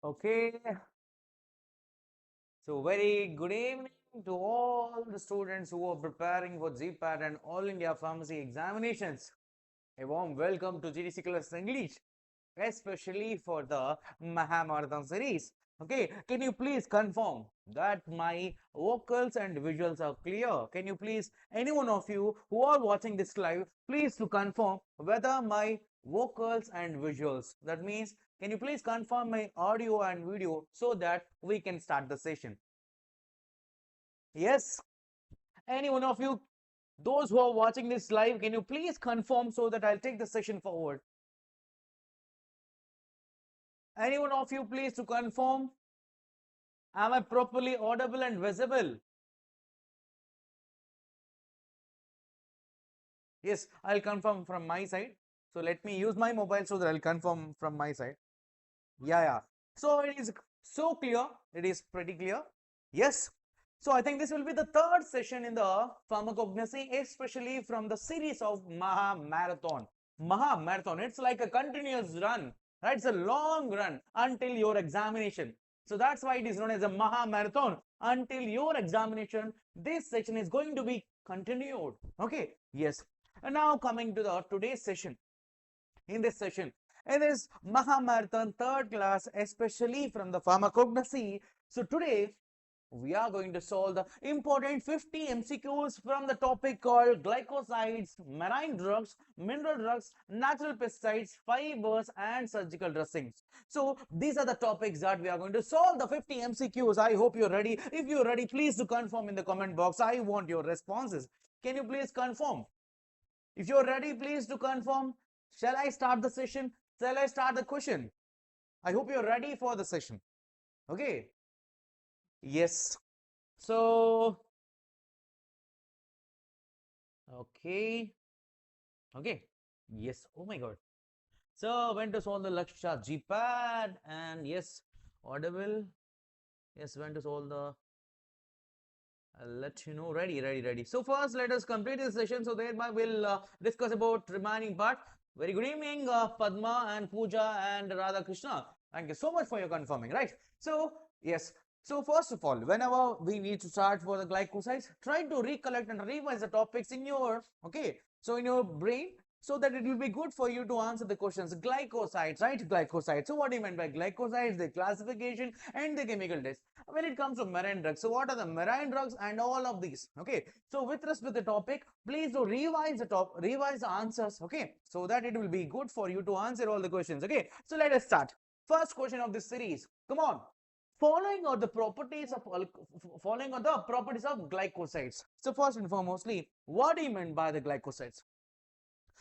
Okay, so very good evening to all the students who are preparing for GPAT and All India Pharmacy examinations. A warm welcome to GDC Class English, especially for the MAHAMARAATHON series. Okay, can you please confirm that my vocals and visuals are clear? Can you please, any one of you who are watching this live, please to confirm whether my vocals and visuals, that means can you please confirm my audio and video so that we can start the session? Yes, any one of you, those who are watching this live, can you please confirm so that I'll take the session forward? Any one of you, please to confirm, am I properly audible and visible? Yes, I'll confirm from my side. So let me use my mobile so that I'll confirm from my side. Yeah. So it is so clear. It is pretty clear. Yes. So I think this will be the third session in the pharmacognosy, especially from the series of MAHAMARAATHON. MAHAMARAATHON, it's like a continuous run, right? It's a long run until your examination. So that's why it is known as a MAHAMARAATHON. Until your examination, this session is going to be continued. Okay. Yes. And now coming to the today's session. In this session, it is MAHAMARAATHON third class, especially from the pharmacognosy. So today we are going to solve the important 50 MCQs from the topic called glycosides, marine drugs, mineral drugs, natural pesticides, fibers and surgical dressings. So these are the topics that we are going to solve the 50 MCQs. I hope you're ready. If you're ready, please do confirm in the comment box. I want your responses. Can you please confirm? If you're ready, please do confirm. Shall I start the session? Shall I start the question? I hope you're ready for the session. Okay. Yes. So, okay. Yes. Oh my God. So, when to solve the Laksha GPAT and yes, audible. Yes, when to solve the, I'll let you know. Ready. So first, let us complete this session. So thereby we'll discuss about remaining part. Very good evening, Padma and Pooja and Radha Krishna. Thank you so much for your confirming, right? So yes. So first of all, whenever we need to start for the glycosides, try to recollect and revise the topics in your So in your brain, so that it will be good for you to answer the questions. Glycosides, right? Glycosides. So what do you mean by glycosides? The classification and the chemical test. When it comes to marine drugs, so what are the marine drugs and all of these? Okay, so with respect to the topic, please do revise the answers, okay, so that it will be good for you to answer all the questions. Okay, so let us start. First question of this series, come on. Following are the properties of glycosides. So first and foremostly, what do you mean by the glycosides?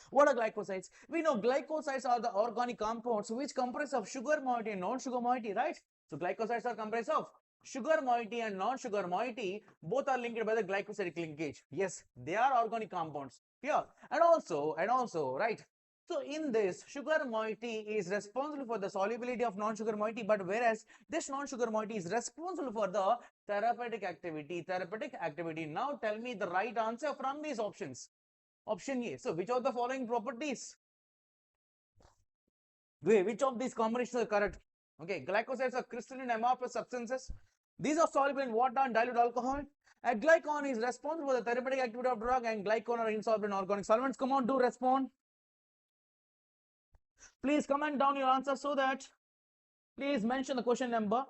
What are glycosides? We know glycosides are the organic compounds which comprise of sugar moiety and non-sugar moiety, right? So glycosides are comprised of sugar moiety and non-sugar moiety. Both are linked by the glycosidic linkage. Yes, they are organic compounds. Yeah, and also, right? So in this, sugar moiety is responsible for the solubility of non-sugar moiety, but whereas this non-sugar moiety is responsible for the therapeutic activity. Now tell me the right answer from these options. Option A. So which of the following properties? Which of these combinations are correct? Okay, glycosides are crystalline amorphous substances. These are soluble in water and dilute alcohol. A glycon is responsible for the therapeutic activity of drug, and glycon are insoluble in organic solvents. Come on, do respond. Please comment down your answer so that please mention the question number.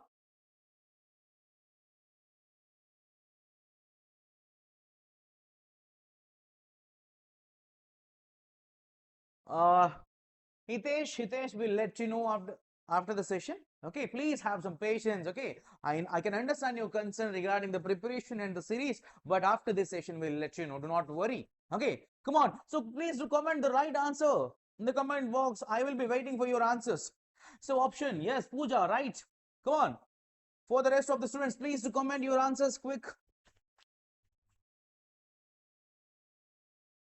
Hitesh will let you know after the session. Okay, please have some patience. Okay, I can understand your concern regarding the preparation and the series, but after this session we'll let you know. Do not worry. Okay, come on. So please do comment the right answer in the comment box. I will be waiting for your answers. So option yes, Pooja, right? Come on. For the rest of the students, please do comment your answers quick.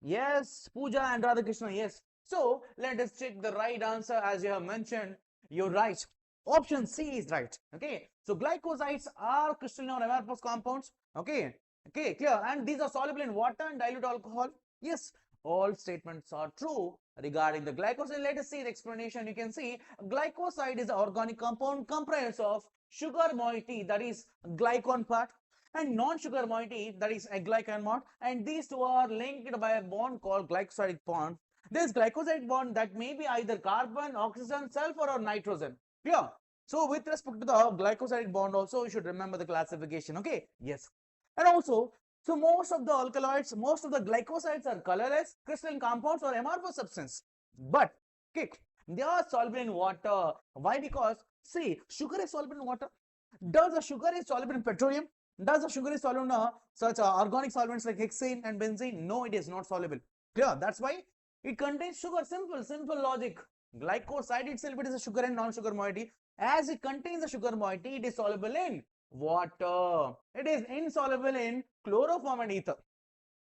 Yes, Pooja and Radhakrishna, yes. So let us check the right answer. As you have mentioned, you're right. Option C is right. Okay, so glycosides are crystalline or amorphous compounds. Okay, clear. And these are soluble in water and dilute alcohol. Yes, All statements are true regarding the glycoside. Let us see the explanation. You can see glycoside is an organic compound comprised of sugar moiety, that is glycon part, and non-sugar moiety, that is a glycan part, and these two are linked by a bond called glycosidic bond. This glycoside bond that may be either carbon, oxygen, sulfur, or nitrogen. Clear? So with respect to the glycosidic bond also, you should remember the classification. Okay, yes. And also, so most of the alkaloids, most of the glycosides are colorless crystalline compounds or amorphous substance, but okay, they are soluble in water. Why? Because see, sugar is soluble in water. Does the sugar is soluble in petroleum? Does the sugar is soluble in such organic solvents like hexane and benzene? No, it is not soluble. Clear? That's why it contains sugar. Simple logic. Glycoside itself, it is a sugar and non-sugar moiety. As it contains the sugar moiety, it is soluble in water. It is insoluble in chloroform and ether.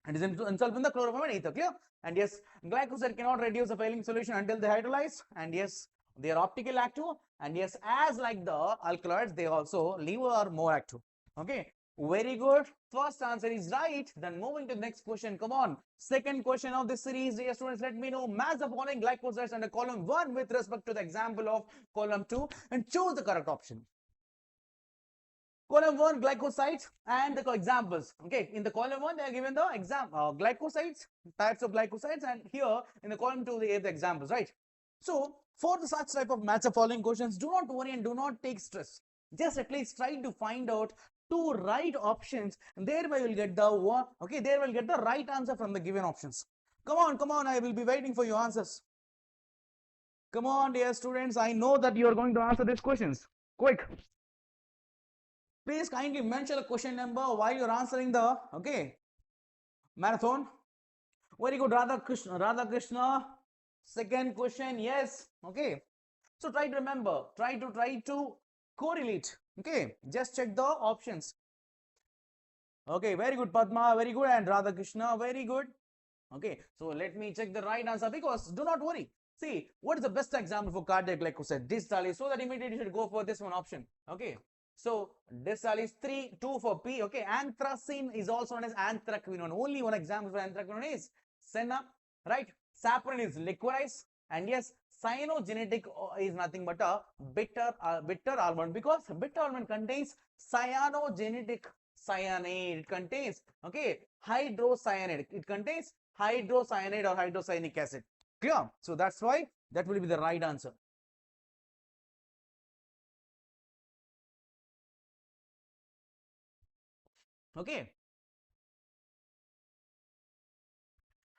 It is insoluble in the chloroform and ether. Clear? And yes, glycoside cannot reduce the failing solution until they hydrolyze. And yes, they are optically active. And yes, as like the alkaloids, they also liver are more active. Okay, very good. First answer is right. Then moving to the next question. Come on. Second question of this series, dear students, let me know match the following glycosides under column 1 with respect to the example of column 2 and choose the correct option. Column 1 glycosides and the examples. Okay, in the column 1 they are given the glycosides, types of glycosides, and here in the column 2 they gave the examples, right? So for the such type of match the following questions, do not worry and do not take stress. Just at least try to find out 2 right options, and thereby you will get the right answer from the given options. Come on, I will be waiting for your answers. Come on, dear students, I know that you are going to answer these questions. Quick. Please kindly mention the question number while you're answering the marathon. Very good, Radha Krishna. Second question, yes. Okay. So try to remember, try to correlate. Okay, just check the options. Okay, very good, Padma, very good, and Radha Krishna, very good. Okay, so let me check the right answer, because do not worry. See, what is the best example for cardiac glycoside? Dsali. So that immediately you should go for this one option. Okay. So Dsali is 2 for P. Okay, anthracene is also known as anthraquinone. Only one example for anthraquinone is senna, right? Safran is licorice, and yes, cyanogenetic is nothing but a bitter almond, because bitter almond contains cyanogenetic cyanide. It contains hydrocyanide. It contains hydrocyanide or hydrocyanic acid. Clear? So that's why that will be the right answer. Okay.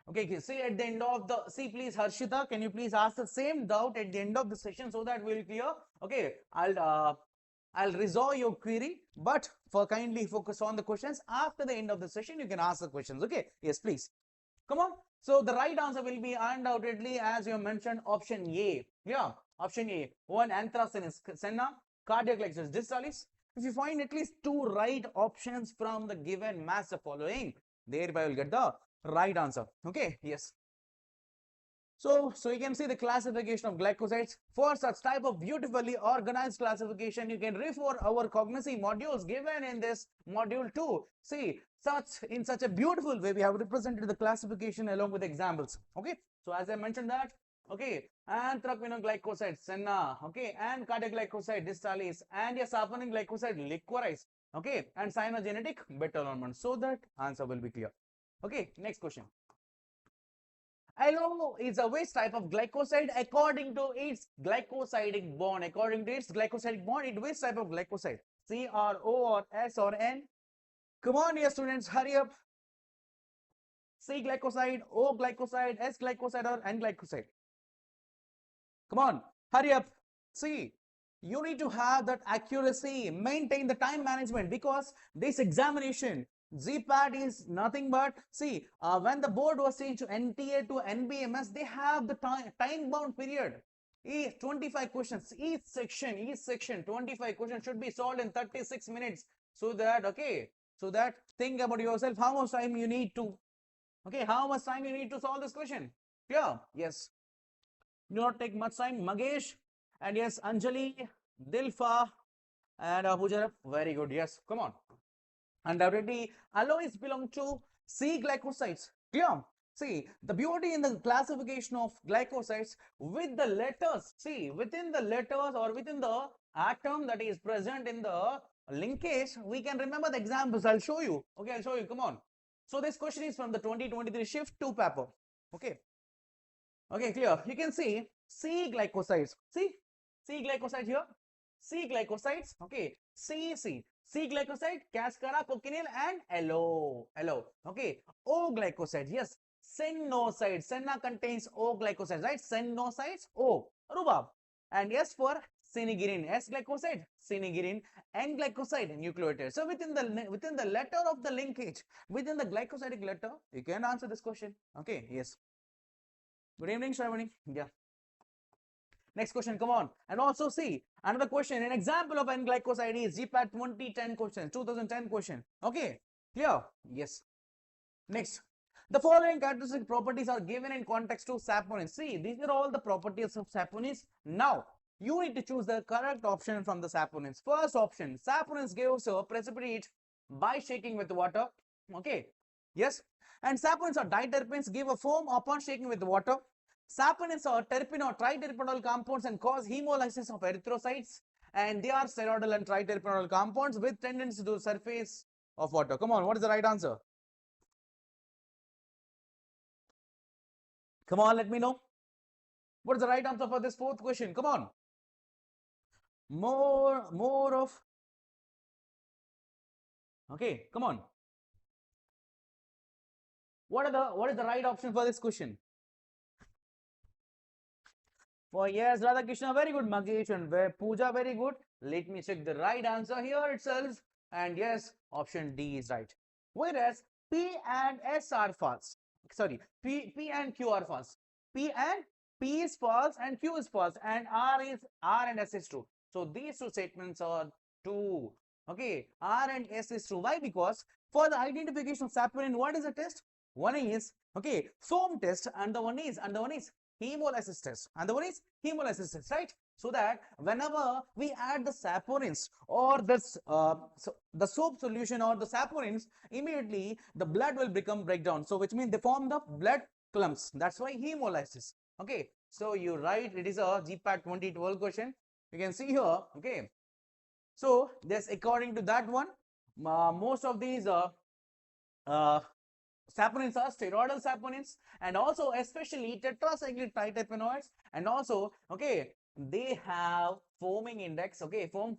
Okay, see at the end of the, please Harshita, can you please ask the same doubt at the end of the session so that we'll clear? Okay, I'll resolve your query, but for kindly focus on the questions. After the end of the session, you can ask the questions. Okay, yes, please. Come on. So the right answer will be undoubtedly, as you mentioned, option A. Yeah, option A. One, anthracene is senna, cardiac glycoside is Dsali. If you find at least 2 right options from the given match the following, thereby you'll get the right answer. Okay, yes. So you can see the classification of glycosides. For such type of beautifully organized classification, you can refer our cognosy modules given in this module 2. See, in such a beautiful way, we have represented the classification along with examples. Okay, so as I mentioned that, okay, anthraquinone glycoside senna, okay, and cardiac glycoside Dsali, and yes, safran glycoside licorice, okay, and cyanogenetic bitter almond. So that answer will be clear. Okay, next question. Aloe is a which type of glycoside according to its glycosidic bond? According to its glycosidic bond, it which type of glycoside? C or O or S or N? Come on, dear students, hurry up. C glycoside, O glycoside, S glycoside, or N glycoside? Come on, hurry up. See, you need to have that accuracy, maintain the time management, because this examination, GPAT is nothing but, see, when the board was changed to NTA to NBMS, they have the time bound period. 25 questions, each section, 25 questions should be solved in 36 minutes. So that, okay, so that think about yourself, how much time you need to, how much time you need to solve this question. Yeah, yes. Do not take much time. Magesh, and yes, Anjali, Dilfa, and Pooja, very good. Yes, come on. Undoubtedly, aloes belong to C glycosides. Clear? See, the beauty in the classification of glycosides with the letters, see, within the letters or within the atom that is present in the linkage, we can remember the examples. I'll show you. Okay, I'll show you. Come on. So this question is from the 2023 Shift 2 paper. Okay. Okay, clear. You can see C glycosides. See glycoside here. C glycosides. Okay. C glycoside, cascara, cochineal, and aloe. Okay. O glycoside. Yes. Senosides. Senna contains O glycosides, right? Senosides, O. Rhubarb. And S for cinegrin. S glycoside, cinegrin. N glycoside, nucleotide. So within the letter of the linkage, within the glycosidic letter, you can answer this question. Okay. Yes. Good evening, Shravani. Yeah. Next question, come on. And also see another question. An example of N glycoside is GPAT 2010 question, 2010 question. Okay, clear? Yes. Next, the following characteristic properties are given in context to saponins. See, these are all the properties of saponins. Now, you need to choose the correct option from the saponins. First option, saponins gives a precipitate by shaking with water. Okay, yes. And saponins or diterpenes give a foam upon shaking with water. Saponins are terpene or triterpenoid compounds and cause hemolysis of erythrocytes, and they are steroidal and triterpenoid compounds with tendency to surface of water. Come on, what is the right answer? Come on, let me know. What is the right answer for this fourth question? Come on. More of. Okay, come on. What is the right option for this question? For yes, Radhakrishna, very good. Magesh and Pooja, very good. Let me check the right answer here itself. And yes, option D is right. Whereas P and S are false. Sorry, P and Q are false. P is false and Q is false, and R and S is true. So these two statements are true. Okay, R and S is true. Why? Because for the identification of saponin, what is the test? One is okay, foam test, and the one is hemolysis test, and the one is hemolysis test, right? So that whenever we add the saponins or this the soap solution or the saponins, immediately the blood will become breakdown. So which means they form the blood clumps. That's why hemolysis. Okay, so you write it is a GPAT 2012 question. You can see here. Okay, so this according to that one, most of these saponins are steroidal saponins, and also especially tetracyclic triterpenoids, and also okay, they have foaming index, okay, form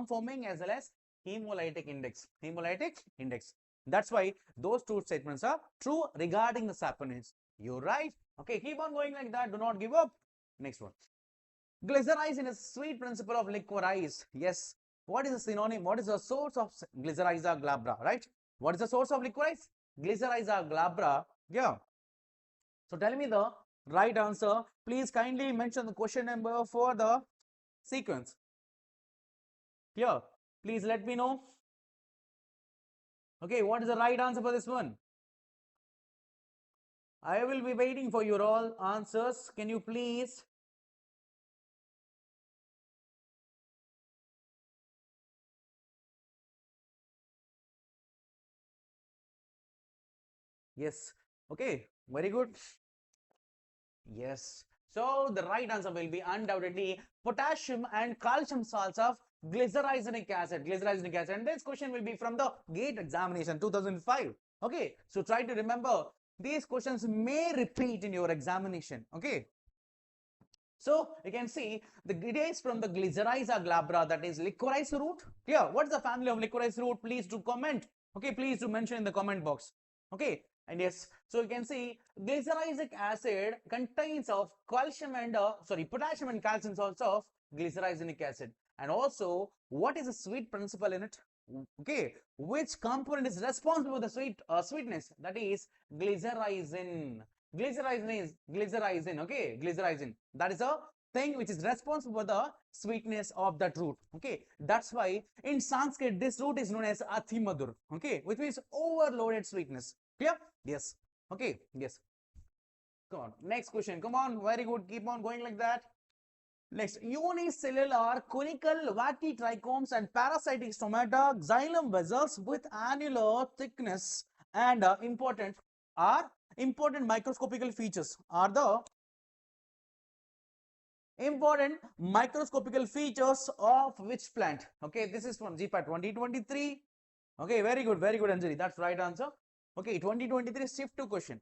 foaming as well as hemolytic index. That's why those two statements are true regarding the saponins. You're right. Okay, keep on going like that. Do not give up. Next one. Glycyrrhizin is sweet principle of licorice. Yes. What is the synonym? What is the source of Glycyrrhiza glabra? Right. What is the source of licorice? Glycyrrhiza glabra. Yeah. So tell me the right answer. Please kindly mention the question number for the sequence. Here, please let me know. Okay, what is the right answer for this one? I will be waiting for your all answers. Can you please? Yes. Okay, very good. Yes. So the right answer will be undoubtedly potassium and calcium salts of glycyrrhizinic acid. And this question will be from the GATE examination 2005. Okay. So try to remember, these questions may repeat in your examination. Okay. So you can see it is from the Glycyrrhiza glabra, that is licorice root. Here, what is the family of licorice root? Please do comment. Okay, please do mention in the comment box. Okay. And yes, so you can see glycyrrhizic acid contains of calcium and potassium and calcium salts of glycyrrhizinic acid. And also, what is the sweet principle in it? Okay, which component is responsible for the sweetness? That is glycyrrhizin. Glycyrrhizin. Okay, glycyrrhizin. That is a thing which is responsible for the sweetness of that root. Okay, that's why in Sanskrit this root is known as athimadur. Okay, which means overloaded sweetness. Clear? Yes. Okay. Yes. Come on. Next question. Come on. Very good. Keep on going like that. Next, unicellular conical waxy trichomes and parasitic stomata, xylem vessels with annular thickness and important are important microscopical features? Are the important microscopical features of which plant? Okay, this is from GPAT 2023. Okay, very good, Anjali. That's right answer. Okay, 2023 shift to question.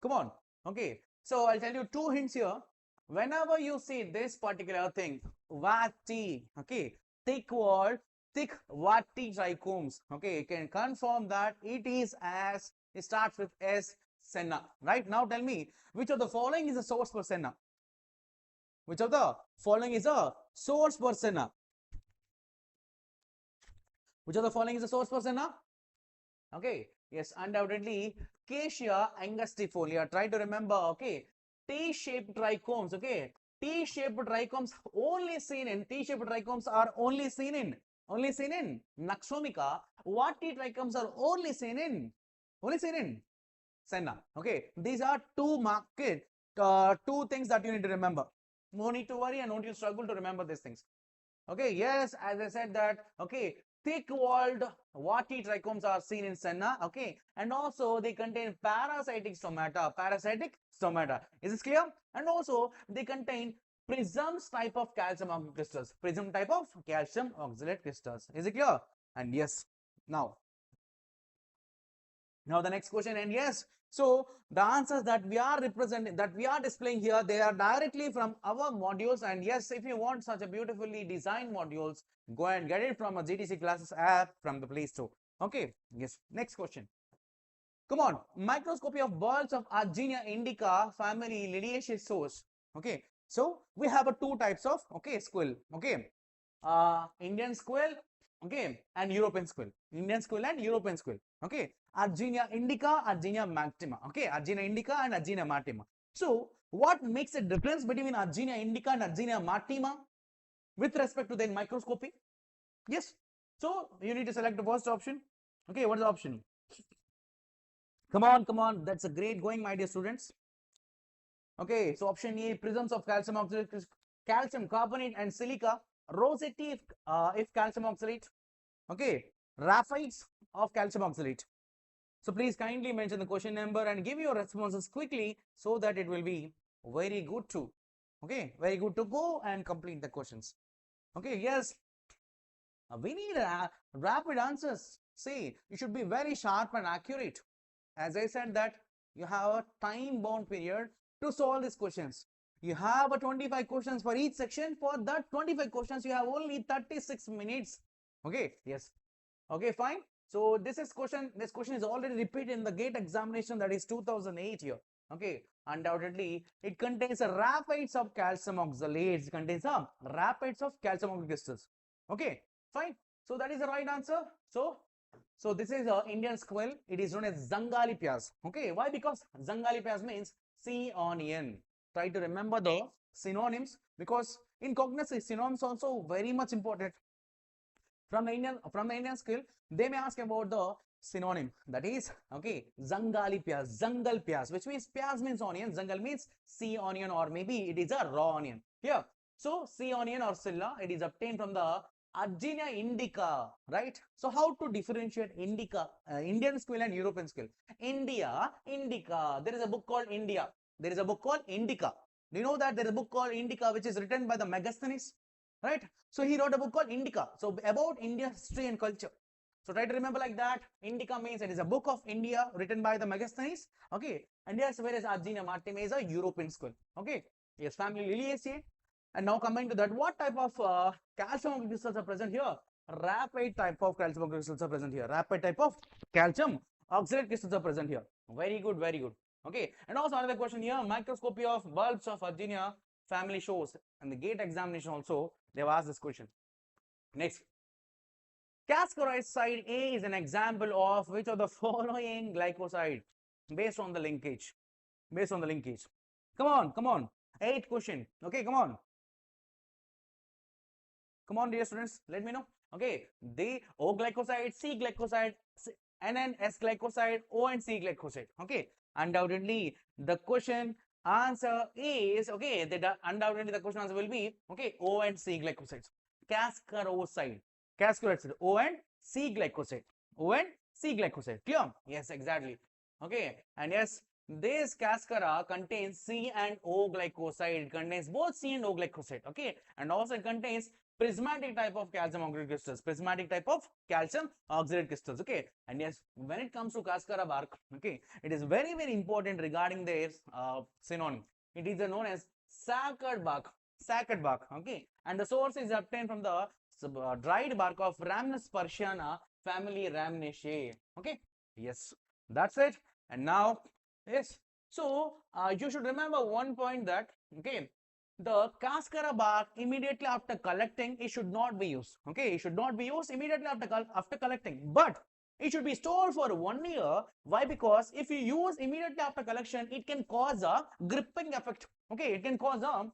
Come on. Okay, so I'll tell you two hints here. Whenever you see this particular thing, 𝘂𝑇, okay, thick walled, thick 𝘂𝑇 trichomes, okay, you can confirm that it is as, it starts with S, senna. Right now, tell me which of the following is a source for senna? Which of the following is a source for senna? Which of the following is a source for senna? Okay, yes, undoubtedly, Acacia angustifolia. Try to remember, okay, T-shaped trichomes, okay, T-shaped trichomes are only seen in Naxomica. What T trichomes are only seen in senna. Okay, these are two market, two things that you need to remember. No need to worry and don't you struggle to remember these things. Okay, yes, as I said that, okay, thick-walled 𝘂𝑇 trichomes are seen in senna, okay, and also they contain parasitic stomata. Is this clear? And also they contain prisms type of calcium oxalate crystals. Prism type of calcium oxalate crystals. Is it clear? And yes, now the next question, and yes, so the answers that we are displaying here, they are directly from our modules. And yes, if you want such a beautifully designed modules, go and get it from a GTC classes app from the Play Store. Okay, yes, next question. Come on, microscopy of bulbs of Ardenia indica family liliaceous source. Okay, so we have a two types of, okay, squill. Okay, Indian squill, okay, and European squill. Okay, Ardenia indica, Ardenia maxima. Okay, Ardenia indica and Ardenia maxima. So what makes a difference between Ardenia indica and Ardenia maxima with respect to their microscopy? Yes, so you need to select the first option. Okay, what is the option? Come on, that's a great going, my dear students. Okay, so option A, prisms of calcium oxalate, calcium carbonate and silica, rosette if calcium oxalate. Okay, raphides of calcium oxalate. So please kindly mention the question number and give your responses quickly so that it will be very good to, okay, very good to go and complete the questions. Okay, yes, we need rapid answers. See, you should be very sharp and accurate. As I said that you have a time bound period to solve these questions. You have a 25 questions for each section. For that 25 questions, you have only 36 minutes. Okay, yes. Okay, fine. So this question is already repeated in the GATE examination, that is 2008 here. Okay, undoubtedly it contains a rapids of calcium oxalates, crystals. Okay, fine. So that is the right answer. So this is Indian squill. It is known as Zangalipias. Okay, why? Because Zangalipias means sea onion. Try to remember the synonyms, because in cognosy synonyms also very much important. From the Indian skill, they may ask about the synonym, that is, okay, Zangalpias, which means pias means onion, Zangal means sea onion, or maybe it is a raw onion. Here, so sea onion or Scilla, it is obtained from the Ardenia indica, right? So how to differentiate indica, Indian squill and European squill? Indica. There is a book called Indica. Do you know that there is a book called Indica which is written by the Megasthenes, right? So he wrote a book called Indica. So about India's history and culture. So try to remember like that. Indica means it is a book of India written by the Megasthenes. Okay. And yes, whereas Ardenia maxima is a European squill. Okay. Yes, family Liliaceae. And now coming to that, what type of calcium crystals are present here? Rapid type of calcium crystals are present here. Rapid type of calcium oxalate crystals are present here. Very good, very good. Okay. And also another question here, microscopy of bulbs of Ardenia family shows. And the GATE examination also, they have asked this question. Next. Cascarite side A is an example of which of the following glycoside based on the linkage? Come on. 8th question. Okay, come on. Come on, dear students, let me know. Okay, the O glycoside, C glycoside, NN, S glycoside, O and C glycoside. Okay, undoubtedly the question answer is, okay, undoubtedly the question answer will be, okay, O and C glycosides. Cascaroside, O and C glycoside. Clear? Yes, exactly. Okay, and yes, this cascara contains C and O glycoside. It contains both C and O glycoside. Okay, and also it contains prismatic type of calcium oxalate crystals. Prismatic type of calcium oxalate crystals. Okay, and yes, when it comes to cascara bark, okay, it is very important regarding their synonym. It is known as saccharide bark. Saccharide bark. Okay, and the source is obtained from the dried bark of Rhamnus persiana family Rhamnaceae. Okay, yes, that's it. And now, yes, so you should remember one point that, okay, the cascara bark immediately after collecting, it should not be used. Okay, it should not be used immediately after collecting, but it should be stored for 1 year. Why? Because if you use immediately after collection, it can cause a gripping effect. Okay, it can cause a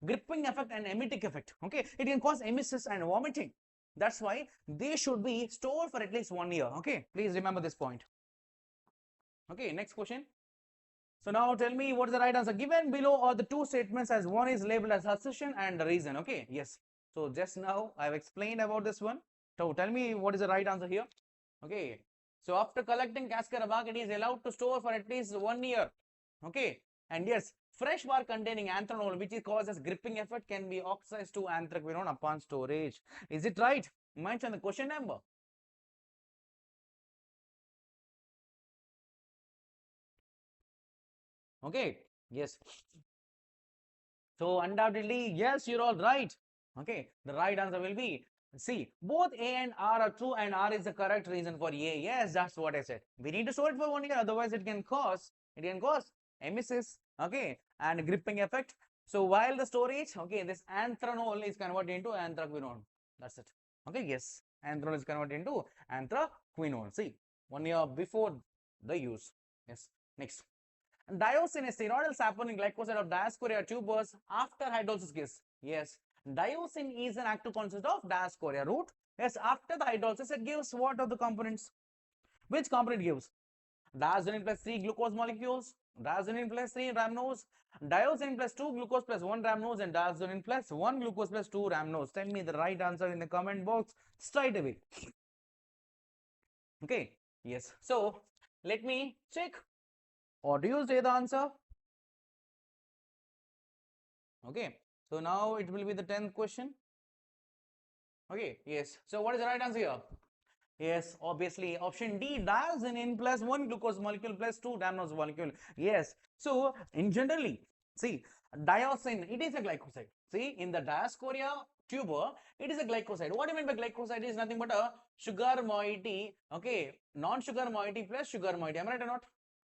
gripping effect and emetic effect. Okay, it can cause emesis and vomiting. That's why they should be stored for at least 1 year. Okay, please remember this point. Okay, next question. So now tell me what is the right answer. Given below are the two statements, as one is labeled as assertion and the reason. Okay, yes. So just now I have explained about this one. So tell me what is the right answer here. Okay, so after collecting cascara bark, it is allowed to store for at least 1 year. Okay, and yes, fresh bark containing anthranol, which is causes gripping effect, can be oxidized to anthraquinone upon storage. Is it right? Mention the question number. Okay, yes. So undoubtedly, yes, you're all right. Okay, the right answer will be C. Both A and R are true, and R is the correct reason for A. Yes, that's what I said. We need to store it for 1 year, otherwise it can cause emesis, okay, and gripping effect. So while the storage, okay, this anthranol is converted into anthraquinone. That's it. Okay, yes, anthranol is converted into anthraquinone. See, 1 year before the use. Yes, next. Diosine is steroidal saponic glycoside of 𝙈𝙀𝙎𝙎𝙬𝙊 tubers after hydrolysis case. Yes, diosine is an active constituent of 𝙈𝙬𝙎 root. Yes, after the hydrolysis, it gives what of the components? Which component gives? Diosine plus 3 glucose molecules, diosine plus 3 rhamnose, diosine plus 2 glucose plus 1 rhamnose, and diosine plus 1 glucose plus 2 rhamnose. Tell me the right answer in the comment box straight away. Okay, yes. So let me check. Or do you say the answer? Okay, so now it will be the 10th question. Okay, yes. So what is the right answer here? Yes, obviously option D, diosine plus 1 glucose molecule plus 2 rhamnose molecule. Yes. So in generally, see, diosine, it is a glycoside. See, in the diascorea tuber, it is a glycoside. What do you mean by glycoside? It is nothing but a sugar moiety. Okay, non-sugar moiety plus sugar moiety. Am I right or not?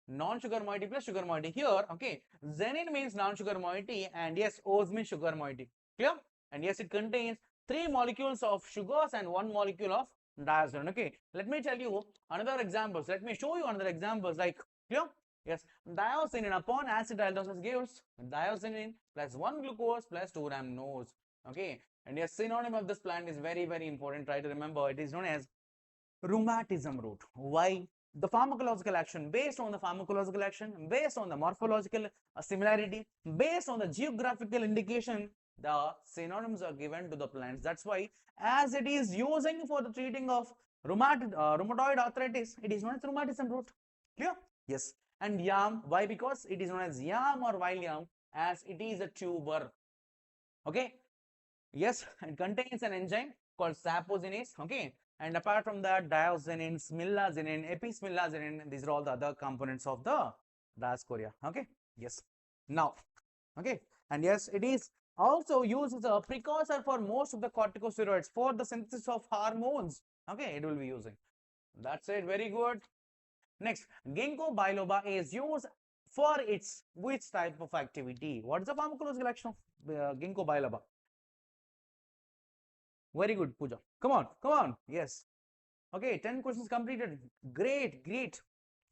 Non-sugar moiety plus sugar moiety. Here, okay, xenin means non-sugar moiety, and yes, O's means sugar moiety. Clear? And yes, it contains 3 molecules of sugars and 1 molecule of diosine. Okay, let me tell you another examples. Let me show you another examples. Like, clear? Yes, diosine upon acid hydrolysis gives diosine plus 1 glucose plus 2 rhamnose. Okay, and yes, synonym of this plant is very important. Try to remember. It is known as rheumatism root. Why? The pharmacological action, based on the pharmacological action, based on the morphological similarity, based on the geographical indication, the synonyms are given to the plants. That's why, as it is using for the treating of rheumatoid arthritis, it is known as rheumatism root. Clear? Yes. And yam, why? Because it is known as yam or wild yam, as it is a tuber. Okay. Yes, it contains an enzyme called saposinase. Okay. And apart from that, diosinin, smilazinin, epismilazinin, these are all the other components of the diascorea. Okay. Yes. Now, okay. And yes, it is also used as a precursor for most of the corticosteroids for the synthesis of hormones. Okay, it will be using. That's it. Very good. Next, ginkgo biloba is used for its which type of activity? What is the pharmacological action of ginkgo biloba? Very good, Pooja. Come on, come on. Yes. Okay, 10 questions completed. Great.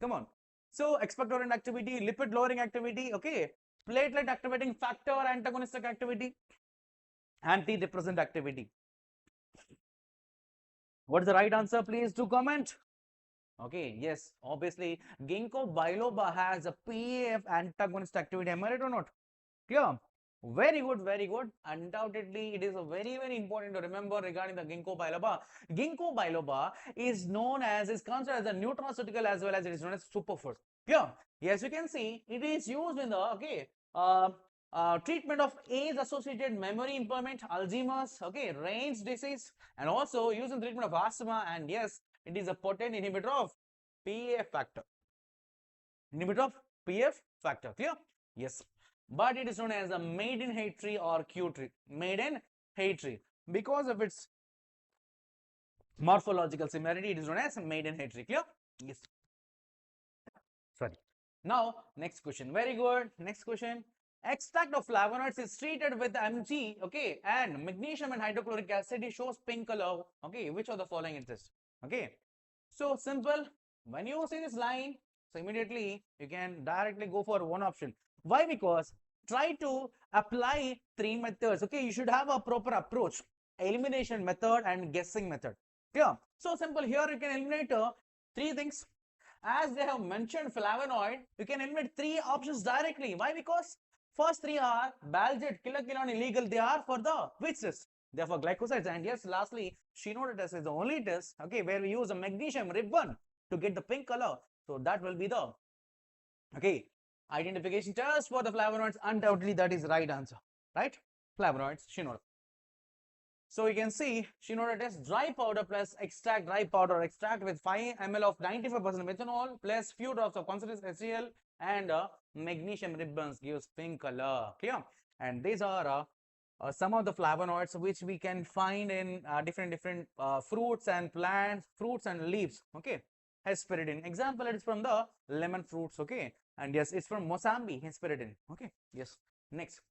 Come on. So, expectorant activity, lipid lowering activity, okay, platelet activating factor, antagonistic activity, antidepressant activity. What is the right answer? Please do comment. Okay, yes, obviously, ginkgo biloba has a PAF antagonist activity. Am I right or not? Clear? Very good, very good. Undoubtedly, it is a very important to remember regarding the ginkgo biloba. Ginkgo biloba is known as, is considered as a nutraceutical as well as it is known as superfood. Clear? Yes, you can see it is used in the treatment of age-associated memory impairment, Alzheimer's, Raynaud's disease, and also used in treatment of asthma. And yes, it is a potent inhibitor of PF factor. Inhibitor of PF factor. Clear? Yes. But it is known as a maidenhair tree or Q tree. Maidenhair tree. Because of its morphological similarity, it is known as maidenhair tree. Clear? Yes. Sorry. Now, next question. Very good. Next question. Extract of flavonoids is treated with Mg, and magnesium and hydrochloric acid. It shows pink color. Which of the following is this? So simple. When you see this line, so immediately you can directly go for one option. Why? Because try to apply three methods. You should have a proper approach: elimination method and guessing method. Yeah. So simple. Here you can eliminate three things. As they have mentioned flavonoid, you can eliminate three options directly. Why? Because first three are 𝙂𝙬, 𝘾𝙀𝙎𝙎𝙬𝙬, illegal. They are for the which test? They are for glycosides. And yes, lastly, 𝘎𝑃 test is the only test, where we use a magnesium ribbon to get the pink color. So that will be the identification test for the flavonoids. Undoubtedly, that is right answer. Right? Flavonoids, 𝘎𝑃. So you can see 𝘎𝑃 test, dry powder plus extract, dry powder extract with 5 ml of 95% methanol plus few drops of concentrated HCl and magnesium ribbons gives pink color. Clear? And these are some of the flavonoids which we can find in different fruits and plants, fruits and leaves. Hesperidin. Example, it is from the lemon fruits. And yes, it's from Mozambique. Hesperidin. Yes. Next.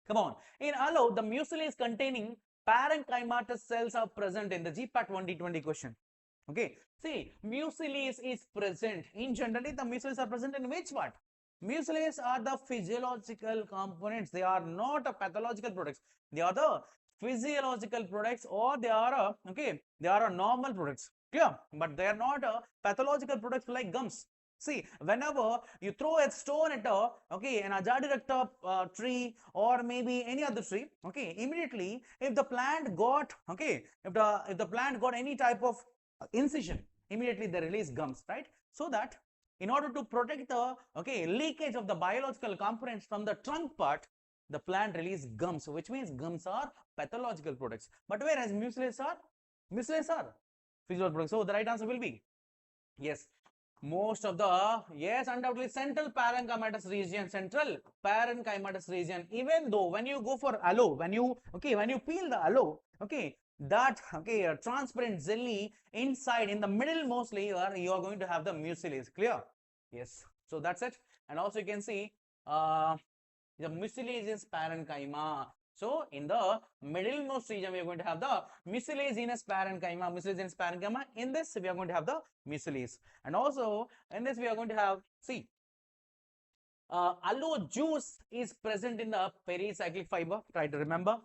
Come on. In aloe, the mucilase containing parenchymatous cells are present in the GPAT 2020 question. See, mucilase is present. In generally, the mucilase are present in which part? Mucilase are the physiological components. They are not a pathological products. They are the physiological products, or they are they are normal products. Clear? But they are not pathological products like gums. See, whenever you throw a stone at an Azadirachta tree or maybe any other tree, immediately if the plant got if the plant got any type of incision, immediately they release gums, right? So that in order to protect the leakage of the biological components from the trunk part, the plant release gums, which means gums are pathological products. But whereas mucilase are physiological products. So the right answer will be yes. Most of the undoubtedly central parenchymatous region, even though when you go for aloe, when you peel the aloe, that transparent jelly inside in the middle layer, you are going to have the mucilase. Clear? Yes. So that's it. And also you can see the mucilase is parenchyma. So in the middlemost region, we are going to have the mucilaginous parenchyma. In this, we are going to have the mucilase. And also in this, we are going to have, see, aloe juice is present in the pericyclic fiber. Try to remember.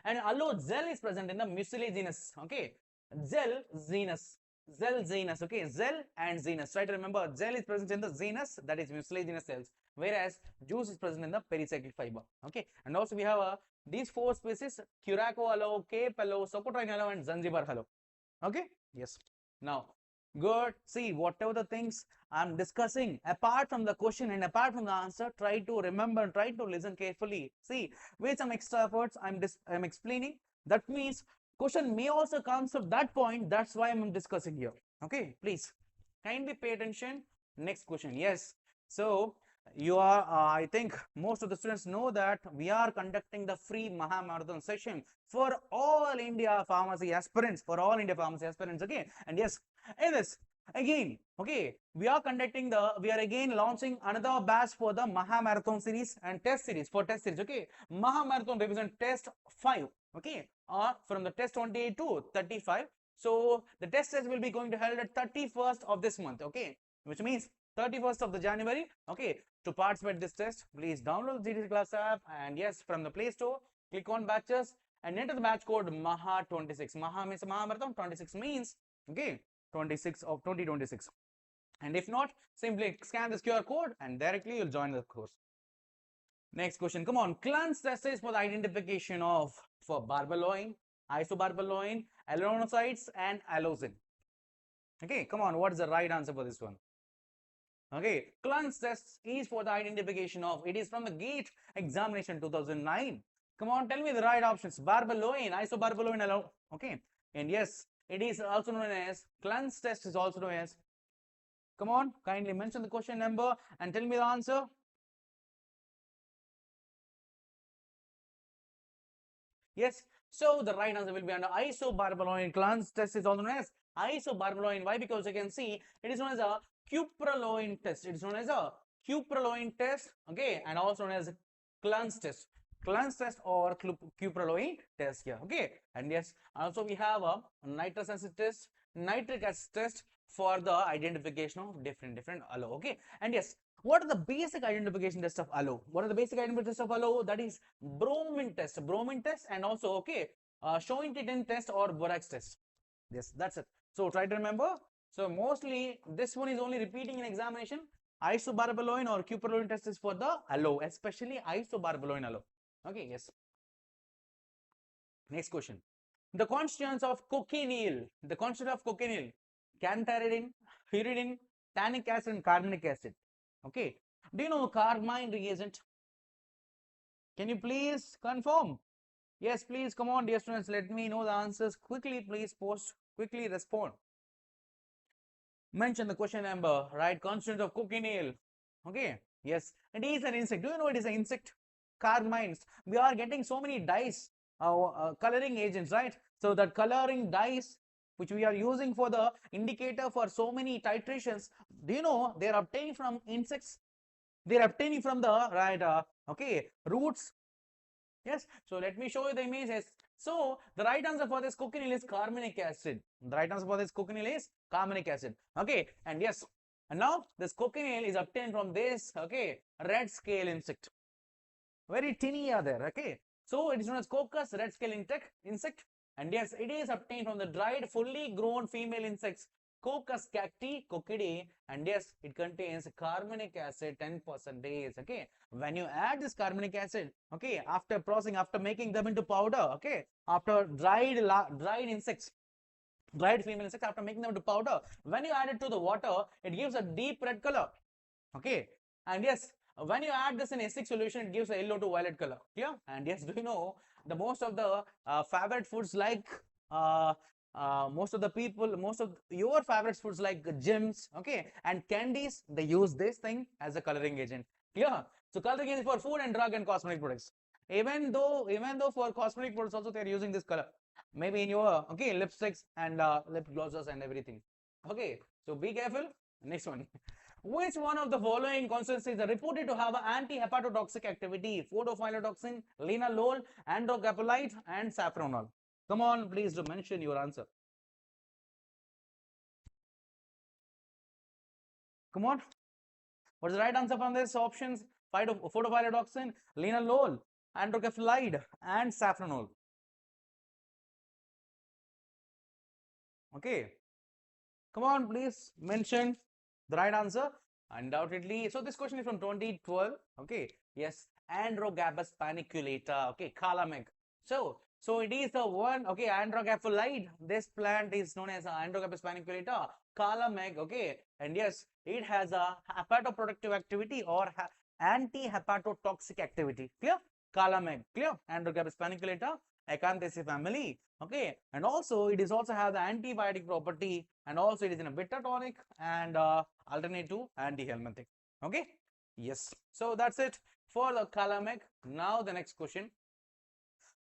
And aloe gel is present in the mucilaginous. 𝘖𝙤𝑍𝑒𝑛𝑢s. Gel and 𝑍ENUS. Try to remember, gel is present in the 𝑍ENUS, that is mucilaginous cells, whereas juice is present in the pericyclic fiber. And also we have these four species: Curaçao aloe, Cape aloe, Socotrine aloe, and Zanzibar aloe. Yes. Now, good. See, whatever the things I'm discussing, apart from the question and apart from the answer, try to remember, try to listen carefully. See, with some extra efforts, I'm explaining. That means question may also come to that point. That's why I'm discussing here. Please kindly pay attention. Next question. Yes. So you are I think most of the students know that we are conducting the free MAHAMARAATHON session for all India pharmacy aspirants, and yes, in this again, we are again launching another batch for the MAHAMARAATHON series and test series. MAHAMARAATHON represent test 5, or from the test 28 to 35. So the test will be going to held at 31st of this month, which means 31st of the January. To participate this test, please download the GTC Class app, and yes, from the Play Store, click on batches and enter the batch code MAHA26. MAHA means MAHAMARAATHON, 26 means 26 of 2026. And if not, simply scan this QR code and directly you'll join the course. Next question. Come on. Clun's test is for the identification of for barbaloin, isobarbaloin, allonocytes, and allosin. Okay, come on. What is the right answer for this one? Okay, Clun's test is for the identification of. It is from the GATE examination 2009. Come on, tell me the right options. Barbaloin, isobarbaloin, allo. Okay, and yes, it is also known as Clun's test is also known as. Come on, kindly mention the question number and tell me the answer. Yes, so the right answer will be under isobarbaloin. Clun's test is also known as isobarbaloin. Why? Because you can see it is known as a cupraloin test. It is known as a cupraloin test. Okay, and also known as Clun's test. Clun's test or cupraloin test here. Okay, and yes, also we have a nitrous acid test, nitric acid test for the identification of different allo. Okay, and yes, what are the basic identification test of allo? What are the basic identification test of allo? That is bromine test, and also okay, Schoentin test or borax test. Yes, that's it. So try to remember. So mostly this one is only repeating in examination. Isobarbaloin or cupraloin test is for the allo, especially isobarbaloin allo. Okay, yes. Next question. The constituents of cochineal. The constituent of cochineal: cantharidin, pyridine, tannic acid, and carbonic acid. Okay. Do you know carmine reagent? Can you please confirm? Yes, please come on, dear students. Let me know the answers quickly. Please post, quickly respond. Mention the question number, right? Constituent of cochineal. Okay. Yes, it is an insect. Do you know it is an insect? Carmines. We are getting so many dyes, coloring agents, right? So that coloring dyes which we are using for the indicator for so many titrations, do you know they are obtained from insects? They are obtaining from the right okay, roots. Yes, so let me show you the images. So the right answer for this cochineal is carbonic acid. The right answer for this cochineal is carbonic acid. Okay, and yes, and now this cochineal is obtained from this okay, red scale insect. Very tiny are there. Okay, so it is known as Coccus red scale insect. And yes, it is obtained from the dried, fully grown female insects, Coccus cacti, and yes, it contains carbonic acid 10%. Okay, when you add this carbonic acid, okay, after processing, after making them into powder, okay, after dried insects, dried female insects, after making them into powder, when you add it to the water, it gives a deep red color. Okay, and yes, when you add this in acidic solution, it gives a yellow to violet color. Clear? And yes, do you know the most of the favorite foods like most of the people, most of your favorite foods like gyms, okay, and candies, they use this thing as a coloring agent. Clear? So coloring agent for food and drug and cosmetic products. Even though for cosmetic products also they are using this color, maybe in your okay lipsticks and lip glosses and everything. Okay, so be careful. Next one. Which one of the following constituencies are reported to have an anti-hepatotoxic activity? Photophyllotoxin, linalool, androcapolite, and safranol. Come on, please do mention your answer. Come on. What is the right answer from this options? Photophyllotoxin, linalool, androcapolite, and safranol. Okay. Come on, please mention the right answer. Undoubtedly. So this question is from 2012. Okay. Yes. 𝙂𝙑𝑃𝑆 paniculata. Okay. Calamec. So it is the one. Okay. Androcapolite. This plant is known as 𝙂𝙑𝑃𝑆 paniculata. Calamec. Okay. And yes, it has a hepatoprotective activity or anti-hepatotoxic activity. Clear? Calamec. Clear? 𝙂𝙑𝑃𝑆 paniculata. Acanthaceae family. Okay, and also it is also have the antibiotic property, and also it is in a bitter tonic and alternate to antihelminthic. Okay, yes. So that's it for the Calamec. Now the next question.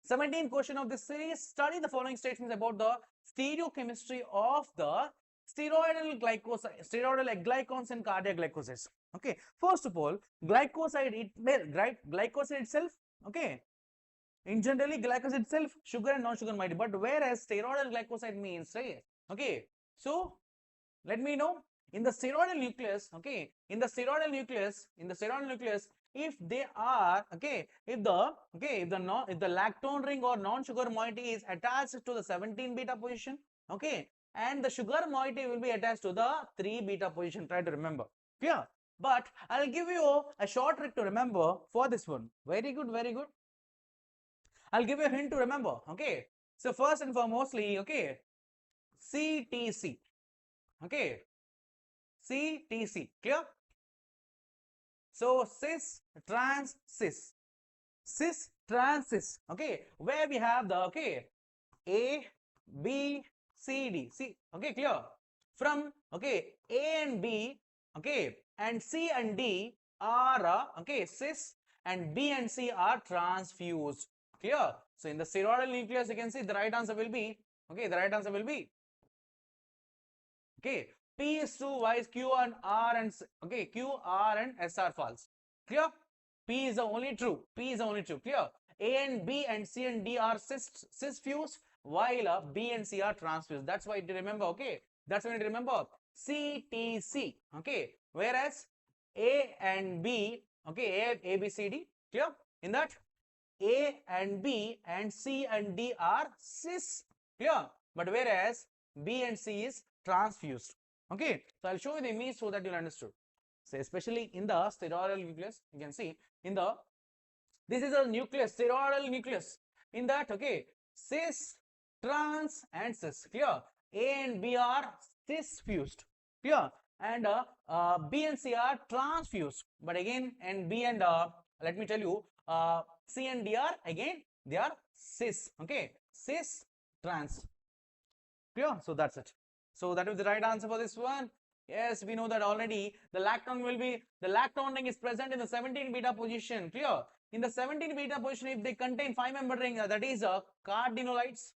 17th question of this series. Study the following statements about the stereochemistry of the steroidal glycons and cardiac glycosides. Okay, first of all, glycoside itself. Okay. In generally, glycoside itself, sugar and non-sugar mighty, but whereas steroidal glycoside means, right? Okay, so let me know in the steroidal nucleus, okay, in the steroidal nucleus, if they are, okay, if the lactone ring or non-sugar moiety is attached to the 17 beta position, okay, and the sugar moiety will be attached to the 3 beta position. Try to remember. Yeah. But I'll give you a short trick to remember for this one. Very good, very good. I'll give you a hint to remember. Okay. So first and foremostly, okay, CTC. Okay. CTC. Clear? So cis, trans, cis. Cis, trans, cis. Okay. Where we have the, okay, A, B, C, D. C. Okay, clear? From, okay, A and B, okay, and C and D are, okay, cis, and B and C are transfused. Clear? So in the spheroidal nucleus, you can see the right answer will be, okay, the right answer will be, okay, P is true, Y is Q and R and, okay, Q, R and S are false. Clear? P is the only true. P is the only true. Clear? A and B and C and D are cis fused, while B and C are transfused. That's why you remember, okay? That's why you remember CTC, okay? Whereas A and B, okay, A, B, C, D, clear? In that, A and B and C and D are cis, clear? But whereas B and C is transfused, okay? So I'll show you the image so that you'll understand. So especially in the spheroidal nucleus, you can see in the, this is a nucleus, spheroidal nucleus. In that, okay, cis, trans and cis, clear? A and B are cis fused, clear? And B and C are transfused. But again, and B and let me tell you, C and D are again, they are cis, okay? Cis, trans, clear? So that's it. So that is the right answer for this one. Yes, we know that already. The lacton will be, the lacton ring is present in the 17 beta position. Clear? In the 17 beta position, if they contain 5-membered ring, that is cardinolites.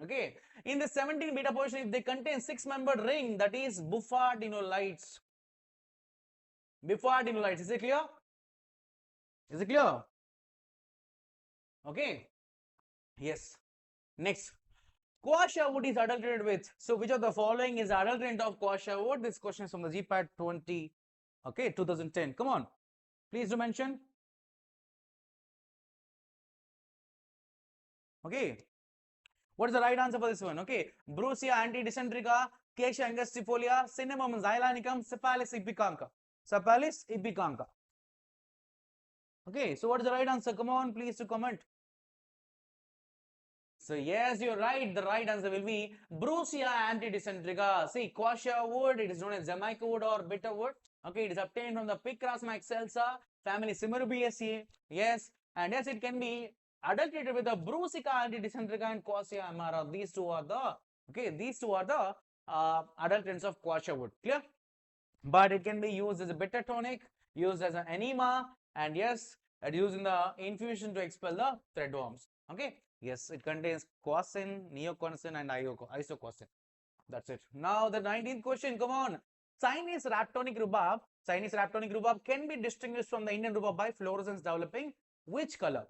Okay. In the 17 beta position, if they contain 6-membered ring, that is bufadinolites. Bufadinolites. Is it clear? Is it clear? Okay. Yes. Next. Quassia wood is adulterated with. So which of the following is adulterant of quassia wood? This question is from the GPAT 2010. Come on. Please do mention. Okay. What is the right answer for this one? Okay. Brucea antidysentrica, Acacia angustifolia, Cinnamomum xylanicum, Cephalus ippicanca. Cephalus ippicanca. Okay. So what is the right answer? Come on, please to comment. So yes, you're right. The right answer will be Brucea antidysentrica. See, quassia wood, it is known as Jamaica wood or bitter wood. Okay, it is obtained from the Picrasma excelsa family Cimarubiaceae. Yes, and yes, it can be adulterated with the Brucica antidysentrica and Quassia amara. These two are the, okay, these two are the adulterants of quassia wood. Clear? But it can be used as a bitter tonic, used as an enema, and yes, it used in the infusion to expel the threadworms. Okay. Yes, it contains quasin, neoquasin, and isoquasin. That's it. Now the 19th question. Come on. Chinese rhabdonic rhubarb. Chinese rhabdonic rhubarb can be distinguished from the Indian rhubarb by fluorescence developing which color?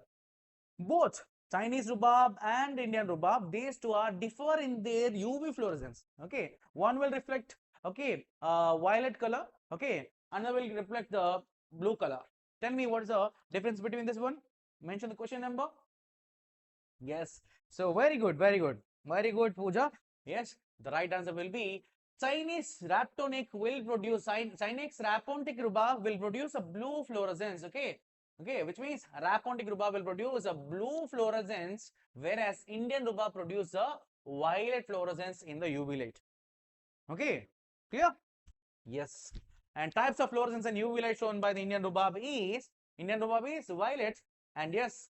Both Chinese rhubarb and Indian rhubarb, these two are differ in their UV fluorescence. Okay, one will reflect, okay, violet color. Okay, another will reflect the blue color. Tell me what is the difference between this one? Mention the question number. Yes. So very good, very good, very good, Pooja. Yes, the right answer will be Chinese rhabdonic will produce, Chinese rhabdonic rhubarb will produce a blue fluorescence. Okay, okay, which means rhabdonic rhubarb will produce a blue fluorescence, whereas Indian rhubarb produce a violet fluorescence in the UV light. Okay, clear? Yes. And types of fluorescence and UV light shown by the Indian rhubarb is violet, and yes,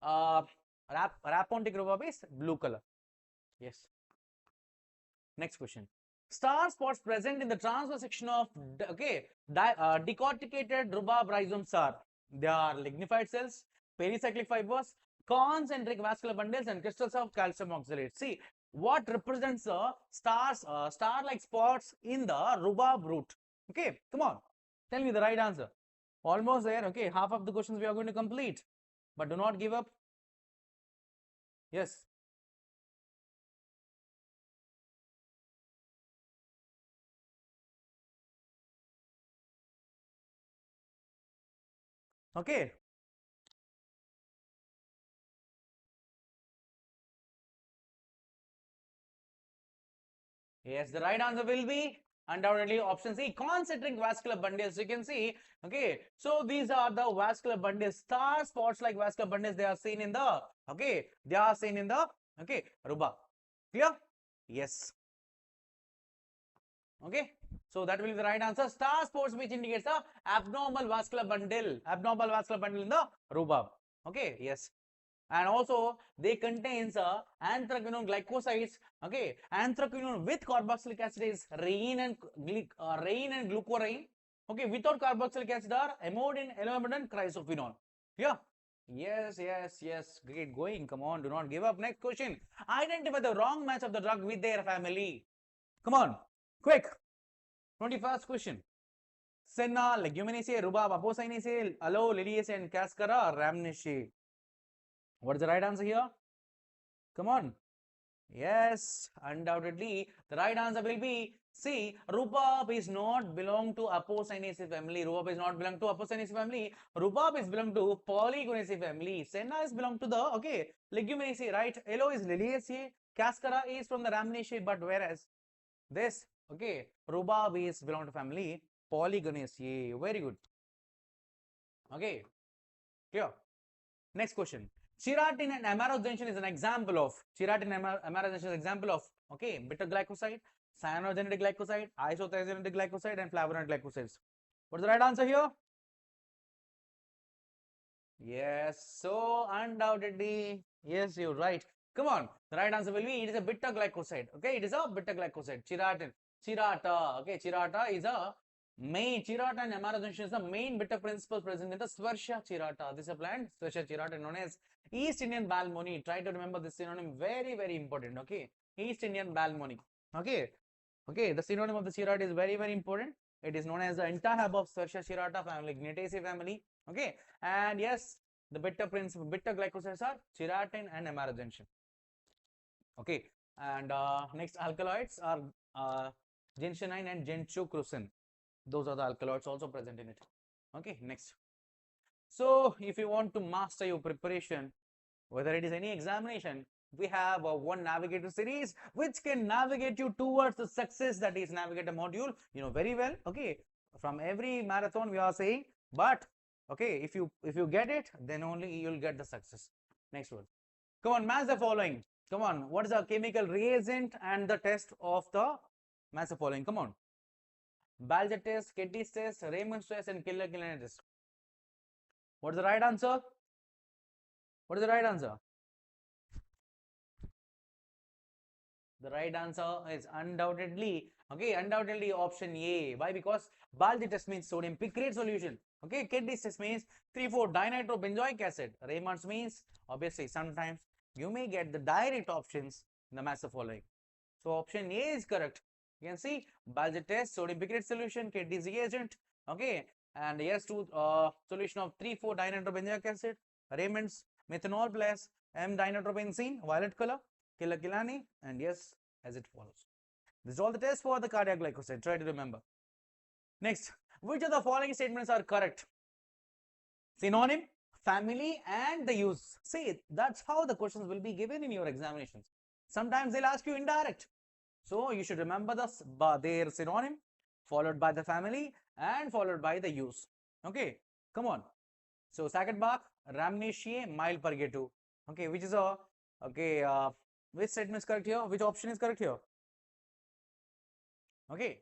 rhabdonic rhubarb is blue color. Yes. Next question. Star spots present in the transverse section of, okay, decorticated rhubarb rhizomes are, they are lignified cells, pericyclic fibers, concentric vascular bundles, and crystals of calcium oxalate. See, what represents the stars, star-like spots in the rhubarb root? Okay, come on, tell me the right answer. Almost there. Okay, half of the questions we are going to complete, but do not give up. Yes. Okay. Yes, the right answer will be Undoubtedly, option C, concentric vascular bundles. You can see, okay. So these are the vascular bundles, star spots like vascular bundles. They are seen in the, okay, they are seen in the, okay, rhubarb. Clear? Yes. Okay. So that will be the right answer. Star spots, which indicates the abnormal vascular bundle in the rhubarb. Okay. Yes. And also they contains anthraquinone glycosides. Okay, anthraquinone with carboxylic acid is rein and glucuronine. Okay, without carboxylic acid are amodine, elamidine, chrysophenol. Yeah. Yes, yes, yes. Great going. Come on, do not give up. Next question. Identify the wrong match of the drug with their family. Come on, quick. 21st question. Senna, Leguminosae, rhubarb, Apocynaceae, aloe, Liliaceae, and Cascara, Rhamnaceae. What is the right answer here? Come on. Yes, undoubtedly. The right answer will be C. Rhubarb is not belong to Apocynaceae family. Rhubarb is not belong to Apocynaceae family. Rhubarb is belong to Polygonaceae family. Senna is belong to the, okay, Leguminosae, right? Aloe is Liliaceae. Cascara is from the Rhamnaceae, but whereas this, okay, rhubarb is belong to family Polygonaceae. Very good. Okay, clear. Next question. Chiratin and amarogensin is an example of, okay, bitter glycoside, cyanogenetic glycoside, isothiazogenetic glycoside, and flavonoid glycosides. What's the right answer here? Yes, so undoubtedly, yes, you're right. Come on, the right answer will be, it is a bitter glycoside. Okay, it is a bitter glycoside. Chirata. Okay, chirata is a main, chirata and amarogensin is the main bitter principles present in the Swarsha chirata. This is a plant, Swarsha chirata, known as East Indian balmony. Try to remember this synonym, very, very important. Okay, East Indian balmony. Okay, okay, the synonym of the chirata is very, very important. It is known as the entahab of Swarsha chirata family, Gnetaceae family. Okay, and yes, the bitter glycosides are chiratin and amarogensin. Okay, and next alkaloids are ginsenine and genchocrucin. Those are the alkaloids also present in it. Okay, next. So if you want to master your preparation, whether it is any examination, we have one Navigator series which can navigate you towards the success, that is Navigator module, you know very well. Okay, from every marathon we are saying, but okay, if you get it, then only you'll get the success. Next one. Come on, match the following. Come on, what is the chemical reagent and the test of the match the following? Come on. 𝘿𝙬 test, Ketty's test, Raymond's test, and 𝘾𝙀𝙬𝙎 test. What is the right answer? What is the right answer? The right answer is undoubtedly, okay, undoubtedly option A. Why? Because 𝘿𝙬 test means sodium picrate solution. Okay, Ketty's test means 3,4-dinitrobenzoic acid. Raymond's means, obviously, sometimes you may get the direct options in the match the following. So option A is correct. You can see 𝘿𝙬 test, sodium picrate solution, Ketty's reagent. Okay, and yes to solution of 3,4-dinitrobenzoic acid, Raymond's methanol plus M-dinitropenzene, violet color, 𝘾𝙀𝙬𝙎, and yes, as it follows. This is all the tests for the cardiac glycoside. Try to remember. Next, which of the following statements are correct? Synonym, family, and the use. See, that's how the questions will be given in your examinations. Sometimes they'll ask you indirect. So you should remember their synonym, followed by the family, and followed by the use. Okay, come on. So Sackett-Bach, Rhamnaceae, mild purgative. Okay, which is a, okay, which statement is correct here? Which option is correct here? Okay,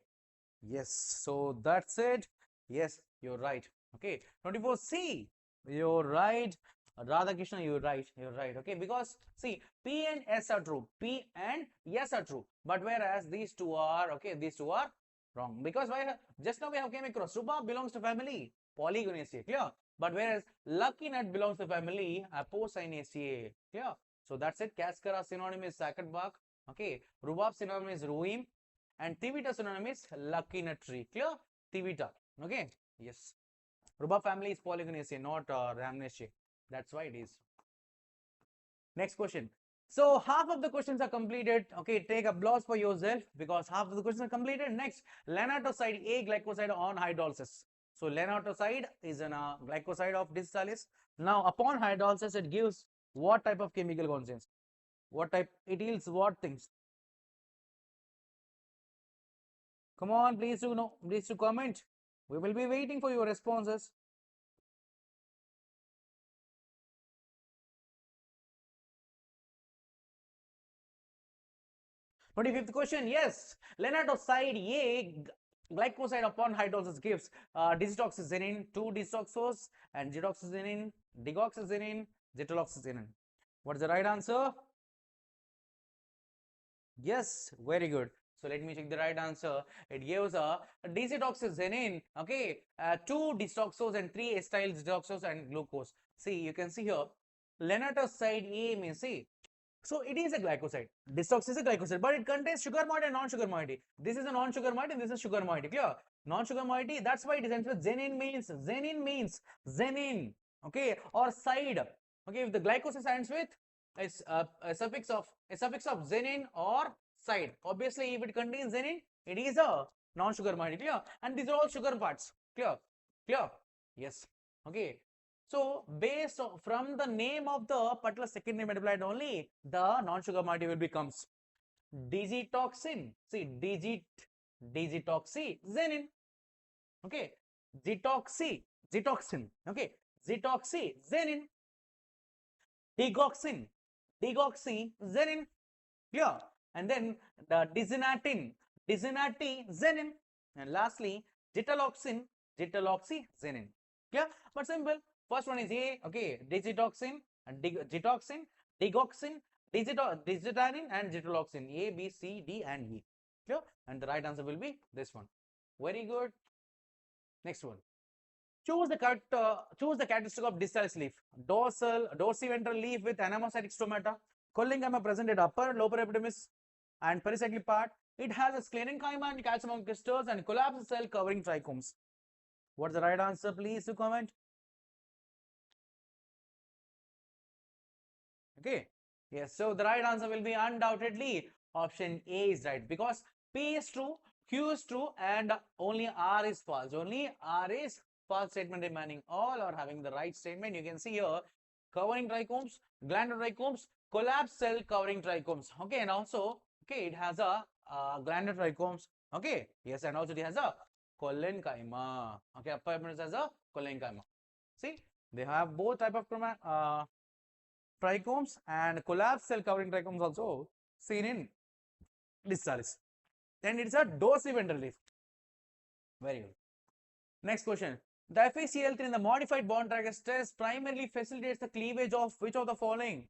yes, so that's it. Yes, you're right. Okay, 24C, you're right. Radhakrishna, you're right. Okay, because see, P and S are true. P and S are true. But whereas these two are, okay, these two are wrong. Because why? Just now we have came across rhubarb belongs to family Polygonaceae, clear? But whereas lucky nut belongs to family Apocynaceae, clear? So that's it. Cascara synonym is Sackett-Bach. Okay, rhubarb synonym is ruim, and Thivita synonym is lucky nut tree. Clear? Thivita. Okay. Yes. Rhubarb family is Polygonaceae, not Rhamnaceae. That's why it is. Next question. So half of the questions are completed. Okay, take applause for yourself because half of the questions are completed. Next, lenatoside A glycoside on hydrolysis. So lenatoside is a glycoside of disalis. Now upon hydrolysis, it gives what type of chemical constants? What type? It yields what things? Come on, please do know, please do comment. We will be waiting for your responses. 25th question, yes. Lenatoside A glycoside upon hydrolysis gives digitoxyzinin, 2-desoxos, and 𝑔-oxyzinin, deoxyzinin, 𝑔-oxyzinin. What is the right answer? Yes, very good. So let me check the right answer. It gives a digitoxyzinin, okay, 2-desoxos and 3-acyl desoxos and glucose. See, you can see here, lenatoside A means, see, so it is a glycoside. Desox is a glycoside, but it contains sugar moiety and non-sugar moiety. This is a non-sugar moiety, this is sugar moiety. Clear? Non-sugar moiety. That's why it is ends with zenin means zenin. Okay, or side. Okay, if the glycoside ends with a suffix of zenin or side. Obviously, if it contains zenin, it is a non-sugar moiety. Clear? And these are all sugar parts. Clear? Clear? Yes. Okay. So, based from the name of the particular secondary metabolite only, the non-sugar moiety will becomes digitoxin. See, digitoxyzinin. Okay, zitoxin. Okay, zitoxyzinin. Deoxyzinin. Clear? And then the dizinatizenin. And lastly, zitaloxyzinin. Clear? But simple. First one is A, okay, digitoxin, and digitoxin, digoxin, digitanin, and zitaloxin. A, B, C, D, and E. Clear? And the right answer will be this one. Very good. Next one. Choose the characteristic of distalis leaf. Dorsiventral leaf with anamocytic stomata. 𝘾𝙀𝙎𝙎𝙬 present at upper and lower epidermis and pericyclic part. It has a sclerenchyma and calcium crystals and collapsed cell covering trichomes. What's the right answer? Please do comment. Okay. Yes. So the right answer will be undoubtedly option A is right, because P is true, Q is true, and only R is false. Only R is false statement remaining. All are having the right statement. You can see here covering trichomes, glandular trichomes, collapsed cell covering trichomes. Okay. And also, okay, it has a glandular trichomes. Okay. Yes. And also it has a 𝘾𝙀𝙎𝙎. Okay. Upper epidermis has a 𝘾𝙀𝙎𝙎. See, they have both type of trichomes and collapsed cell covering trichomes also seen in distalis. Then it's a dorsiventral leaf. Very good. Next question. The FeCl3 in the modified bond tracker test primarily facilitates the cleavage of which of the following?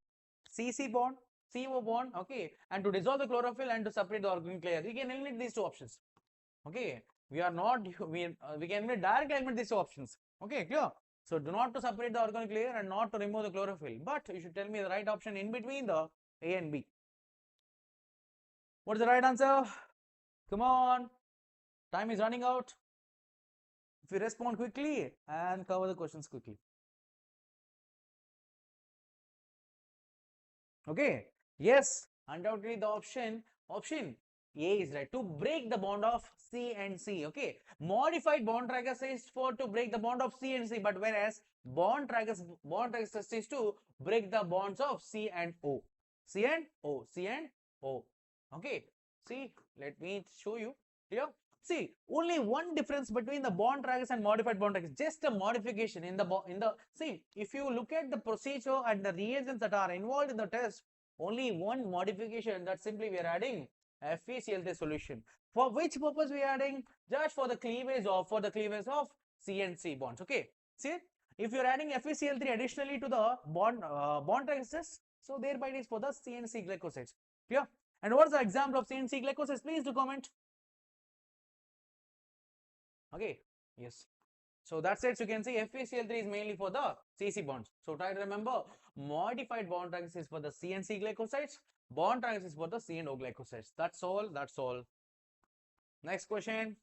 CC bond, CO bond, okay, and to dissolve the chlorophyll and to separate the organic layer. We can eliminate these two options. Okay, we can directly eliminate these two options. Okay, clear? So do not to separate the organic layer and not to remove the chlorophyll, but you should tell me the right option in between the A and B. What is the right answer? Come on, time is running out. If you respond quickly and cover the questions quickly. Okay, yes, undoubtedly the option A is right, to break the bond of C and C. Okay, modified bond tracker says for to break the bond of C and C, but whereas bond tracker says to break the bonds of C and O. C and O. Okay, see, let me show you here. See, only one difference between the bond trackers and modified bond trackers, just a modification in the see, if you look at the procedure and the reagents that are involved in the test, only one modification, that simply we are adding FeCl3 solution. For which purpose we are adding? Just for the cleavage of C and C bonds. Okay, see, if you are adding FeCl3 additionally to the bond trackers, so thereby it is for the C and C glycosides. Clear? And what is the example of C and C glycosides? Please do comment. Okay, yes. So that's it. So you can see FeCl3 is mainly for the CC bonds. So try to remember, modified bond trackers is for the C and C glycosides, bond trackers is for the C and O glycosides. That's all. Next question.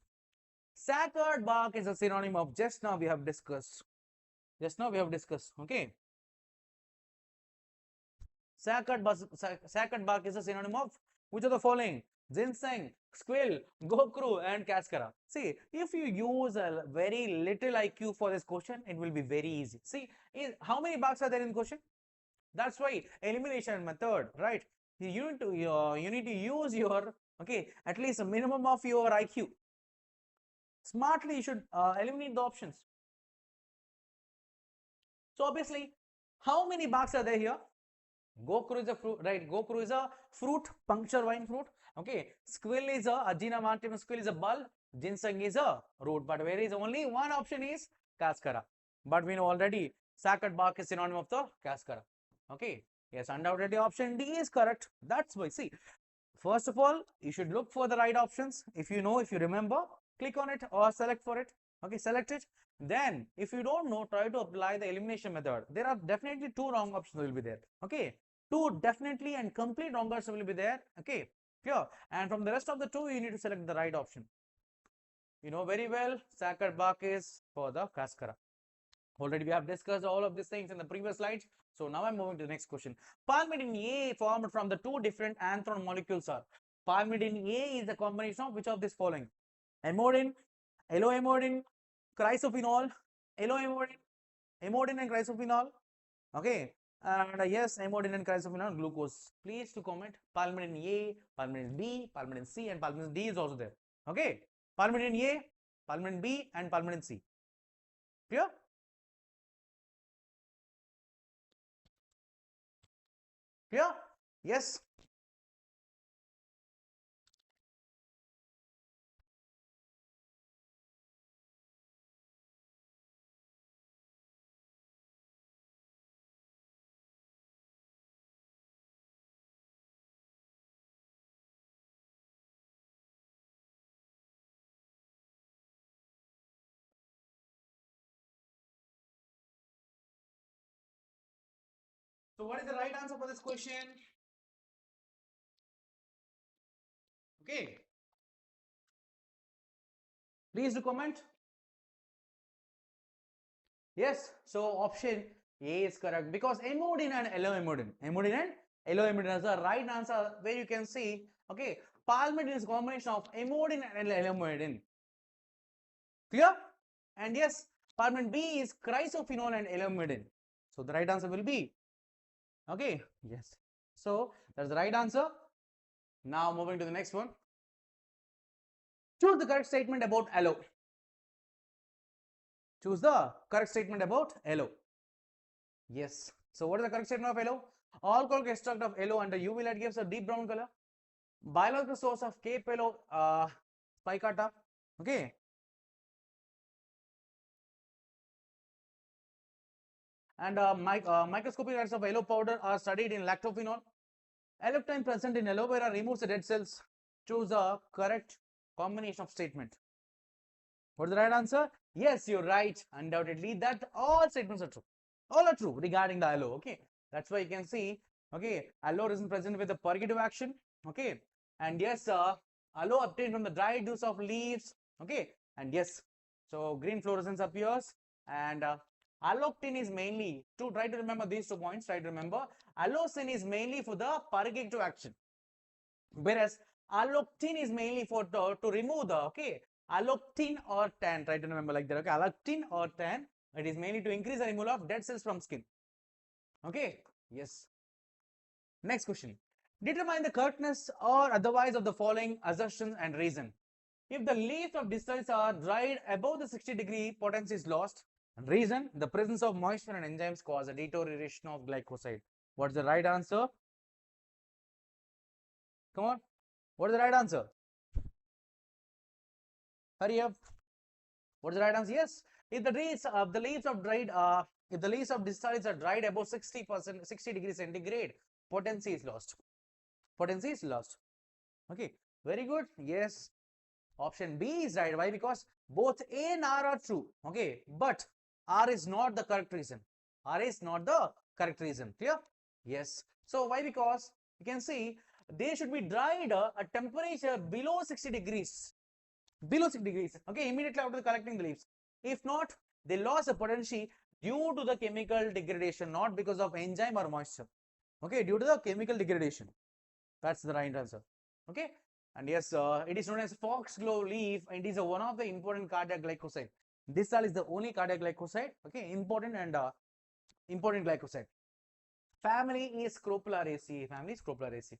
Saccharide bark is a synonym of just now we have discussed. Okay. Saccharide bark is a synonym of which of the following? Ginseng, squill, gokru, and cascara. See, if you use a very little IQ for this question, it will be very easy. See, how many barks are there in the question? That's why elimination method, right? You need to use your, okay, at least a minimum of your IQ. Smartly you should eliminate the options. So obviously, how many barks are there here? 𝘂𝙀𝙎 is a fruit, right? 𝘂𝙀𝙎 is a fruit, puncture vine fruit. Okay, squill is a Aegina martium squill is a bulb, ginseng is a root. But where is only one option is cascara. But we know already saccharine bark is synonym of the cascara. Okay, yes, undoubtedly option D is correct. That's why. See, first of all, you should look for the right options. If you know, if you remember, click on it or select for it. Okay, select it. Then, if you don't know, try to apply the elimination method. There are definitely two wrong options will be there. Okay, two definitely and complete wrong answers will be there. Okay, clear. And from the rest of the two, you need to select the right option. You know very well, saccharine bark is for the cascara. Already we have discussed all of these things in the previous slides. So now I'm moving to the next question. Palmidine A formed from the two different anthron molecules are. Palmidine A is a combination of which of these following? Amodine, 𝘿𝙄𝙎𝙎𝙬, chrysophenol, 𝘿𝙄𝙎𝙎𝙬, amodine and chrysophenol. Okay, and yes, amodine and chrysophenol glucose. Please to comment palmidine A, palmidine B, palmidine C, and palmidine D is also there. Okay, palmidine A, palmidine B, and palmidine C. Clear? Clear? Yes. So what is the right answer for this question? Okay. Please do comment. Yes. So option A is correct because amodine and 𝘿𝙄𝙎𝙎, amodine and 𝘿𝙄𝙎𝙎 is the right answer where you can see. Okay, palmidine is a combination of amodine and 𝘿𝙄𝙎𝙎. Clear? And yes, palmidine B is chrysophenol and 𝘿𝙄𝙎𝙎. So the right answer will be. Okay. Yes. So that's the right answer. Now moving to the next one. Choose the correct statement about aloe. Choose the correct statement about aloe. Yes. So what is the correct statement of aloe? Alcoholic extract of aloe under UV light gives a deep brown color. Biological source of 𝘾𝙀𝙉𝙀 spicata. Okay. And microscopic rates of aloe powder are studied in lactophenol. Alloectin present in aloe vera removes the dead cells. Choose the correct combination of statement. What's the right answer? Yes, you're right. Undoubtedly, that all statements are true. All are true regarding the aloe. Okay, that's why you can see. Okay, aloe isn't present with the purgative action. Okay, and yes, aloe obtained from the dried juice of leaves. Okay, and yes, so green fluorescence appears, and alloectin is mainly to try to remember these 2 points. Try to remember alloecin is mainly for the purgative action, whereas alloectin is mainly for to remove the alloectin or tan. Try to remember like that. Okay, alloectin or tan. It is mainly to increase the removal of dead cells from skin. Okay. Yes. Next question. Determine the correctness or otherwise of the following assertion and reason. If the leaves of distils are dried above the 60-degree, potency is lost. Reason: the presence of moisture and enzymes cause a deterioration of glycoside. What's the right answer? Come on. What is the right answer? Hurry up. What is the right answer? Yes. If the leaves of distils are dried above 60%, 60 degrees centigrade, potency is lost. Potency is lost. Okay. Very good. Yes. Option B is right. Why? Because both A and R are true. Okay. But R is not the correct reason. R is not the correct reason. Clear? Yes. So why? Because you can see they should be dried at temperature below 60 degrees. Below 60 degrees. Okay. Immediately after collecting the leaves. If not, they lost the potency due to the chemical degradation, not because of enzyme or moisture. Okay. Due to the chemical degradation. That's the right answer. Okay. And yes, it is known as foxglove leaf, and it is one of the important cardiac glycoside. This all is the only cardiac glycoside. Okay, important and important glycoside. Family is Scrophulariaceae. Family is Scrophulariaceae.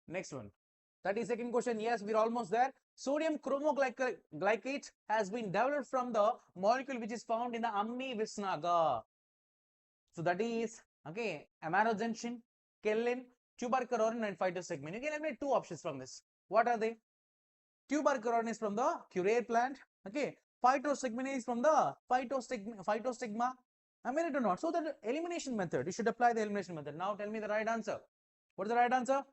Next one. 32nd question. Yes, we're almost there. Sodium chromoglycate has been developed from the molecule which is found in the Visnaga. So that is, okay, amarogensin, kaolin, tuberculorin and phytostigmine. You can eliminate two options from this. What are they? Tuberculorin is from the curare plant. Okay, phytostigmine is from the phytostigma. Am I right or not? So that elimination method, you should apply the elimination method. Now tell me the right answer. What is the right answer?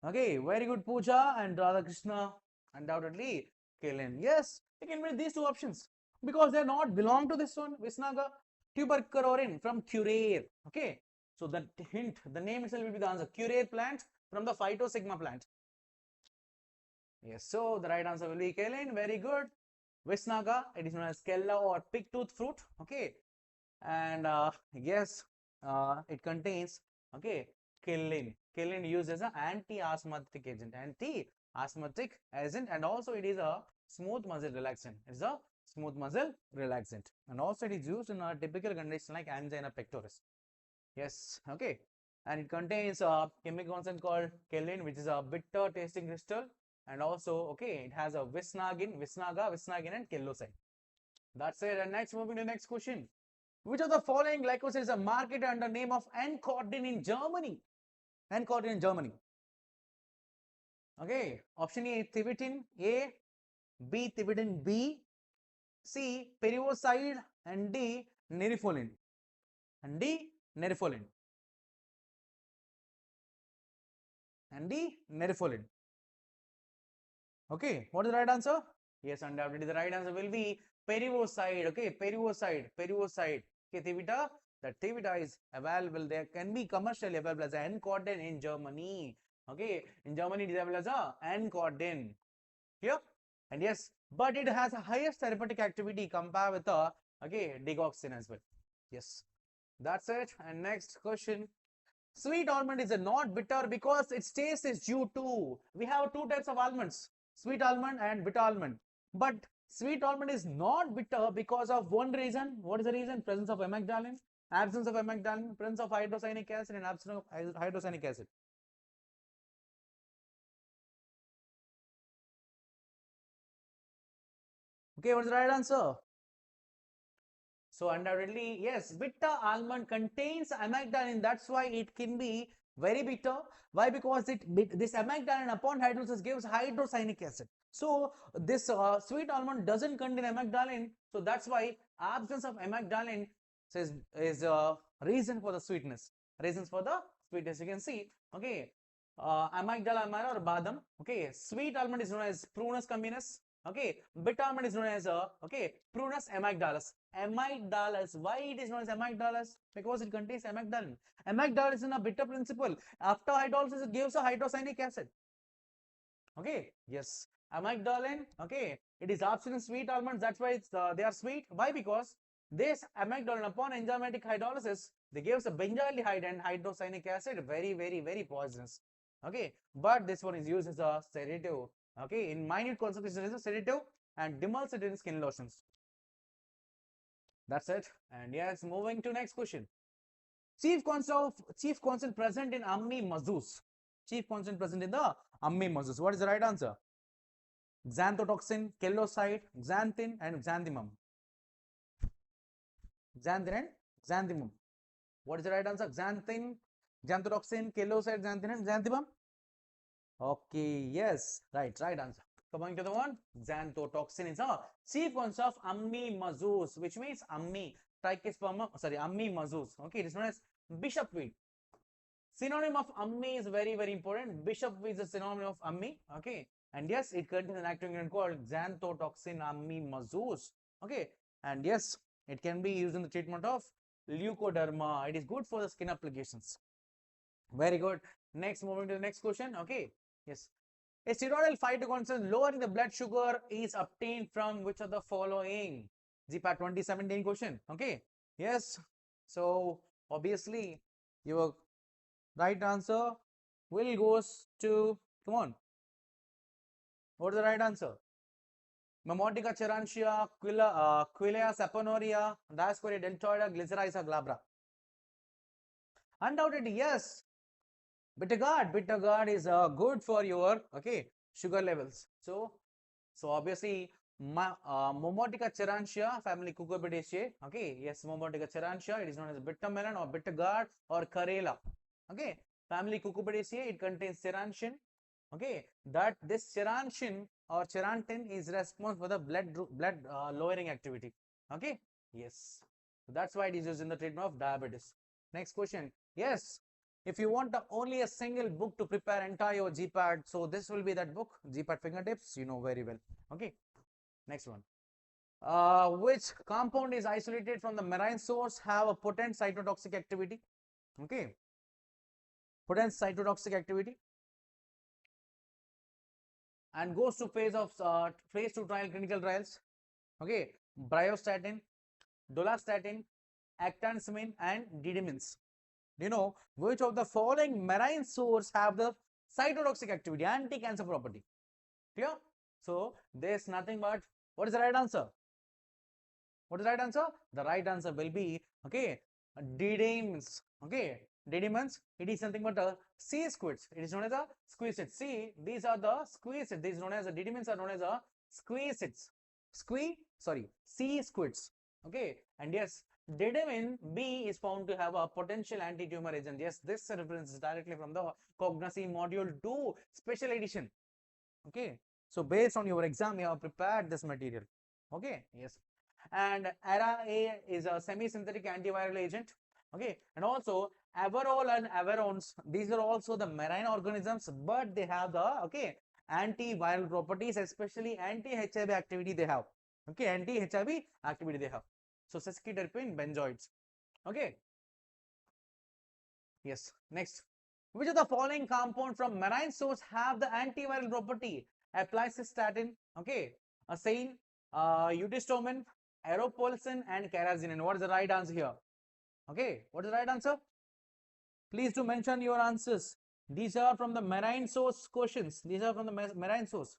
Okay, very good, Pooja and Radhakrishna. Undoubtedly, kaolin. Yes, you can eliminate these two options because they are not belong to this one. Visnaga, tuberculorin from curare. Okay, so the hint, the name itself will be the answer. Curare plant from the phytostigma plant. Yes, so the right answer will be kaolin. Very good. Visnaga, it is known as kella or pigtooth fruit. Okay, and yes, it contains, okay, kaolin. Kaolin used as an anti-asthmatic agent, and also it is a smooth muscle relaxant. It's a smooth muscle relaxant, and also it is used in a typical condition like angina pectoris. Yes, okay, and it contains a chemical concept called kaolin, which is a bitter tasting crystal, and also, okay, it has a visnaga, and 𝘾𝙀𝙎𝙀. That's it. And next, moving to the next question. Which of the following glycosides are marketed under name of 𝘾𝙀𝙎𝙀 in Germany? 𝘾𝙀𝙀𝙀 in Germany. Okay, option A, thibidin A, B, thibidin B, C, perivoside, and D, nerifolin. And D, nerifolin. And D, nerifolin. Okay, what is the right answer? Yes, undoubtedly the right answer will be perivoside. Okay, perivoside. Okay, thibita. That thibita is available. There can be commercially available as 𝘾𝙀𝙎𝙀 in Germany. Okay, in Germany it is available as a 𝘾𝙾𝙀𝙀. Here, and yes, but it has a highest therapeutic activity compared with the, okay, digoxin as well. Yes, that's it. And next question. Sweet almond is not bitter because its taste is due to, we have two types of almonds, sweet almond and bitter almond. But sweet almond is not bitter because of one reason. What is the reason? Presence of amygdalin, absence of amygdalin, presence of hydrocyanic acid, and absence of hydrocyanic acid. Okay, what is the right answer? So undoubtedly, yes, bitter almond contains amygdalin. That's why it can be very bitter. Why? Because this amygdalin upon hydrolysis gives hydrocyanic acid. So this sweet almond doesn't contain amygdalin. So that's why absence of amygdalin is reason for the sweetness. Reasons for the sweetness. You can see. Okay, amygdala amara or badam. Okay, sweet almond is known as Prunus communis. Okay, bitter almond is known as okay, Prunus amygdalus. Amygdalus. Why it is known as amygdalus? Because it contains amygdalin. Amygdalus is in a bitter principle. After hydrolysis, it gives a hydrocyanic acid. Okay, yes, amygdalin. Okay, it is absent in sweet almonds. That's why it's they are sweet. Why? Because this amygdalin upon enzymatic hydrolysis, they gives a benzaldehyde and hydrocyanic acid. Very, very, very poisonous. Okay, but this one is used as a sedative. Okay, in minute concentration is a sedative and demulcent in skin lotions. That's it. And yes, moving to next question. Chief constant present in MAHAs. Chief constant present in the MAHAs. What is the right answer? Xanthotoxin, 𝘾𝙀𝙎𝙀, xanthin, and xanthimum. Xanthin and xanthimum. What is the right answer? Xanthin, xanthotoxin, 𝘾𝙀𝙎𝙀, xanthin, and xanthimum. Okay, yes, right answer. Coming to the one, xanthotoxin is a chief constant of MAHAs, which means MAHAs. Okay, it is known as bishop weed. Synonym of is very, very important. Bishop weed is a synonym of okay, and yes, it contains an active ingredient called xanthotoxin MAHAs. Okay, and yes, it can be used in the treatment of leukoderma. It is good for the skin applications. Very good. Next, moving to the next question. Okay, yes. A steroidal phytoconstance lowering the blood sugar is obtained from which of the following? GPAT 2017 question. Okay, yes. So obviously your right answer will goes to, come on, what is the right answer? Mamotica cherantia, Quilea saponaria, Dioscorea deltoida, Glyceriza glabra. Undoubtedly, yes. Bitter gourd is good for your sugar levels. So obviously Momotica cerantia family Cucurbitaceae. Okay, yes, Momotica cerantia. It is known as bitter melon or bitter gourd or Karela. Okay, family Cucurbitaceae. It contains cerantin. Okay, that this cerantin or cerantin is responsible for the blood lowering activity. Okay, yes, so that's why it is used in the treatment of diabetes. Next question. Yes, if you want only a single book to prepare entire GPAT, so this will be that book, GPAT Fingertips. You know very well. Okay, next one. Which compound is isolated from the marine source, have a potent cytotoxic activity? Okay, potent cytotoxic activity, and goes to phase 2 trial clinical trials. Okay, bryostatin, dolastatin, actansemine, and didymins. Do you know which of the following marine source have the cytotoxic activity, anti-cancer property? Clear? So there's nothing but, what is the right answer? What is the right answer? The right answer will be didymins. Okay, didymins. It is something but sea squids. It is known as a squeezed. See, these are the squeezed. These known as the didymins are known as a squeezed. Sea squids. Okay, and yes, didymin B is found to have a potential anti-tumor agent. Yes, this reference is directly from the Cognosy module 2 special edition. Okay, so based on your exam, you have prepared this material. Okay, yes, and ARA-A is a semi-synthetic antiviral agent. Okay, and also averol and averons, these are also the marine organisms, but they have the antiviral properties, especially anti-HIV activity they have. Okay, anti-HIV activity they have. So sesquiterpene benzoids. Okay, yes. Next, which of the following compound from marine source have the antiviral property? Aplycistatin, okay, asain, eudistomin, aeropolsin, and carrageenan. What is the right answer here? Okay, what is the right answer? Please do mention your answers. These are from the marine source questions. These are from the marine source.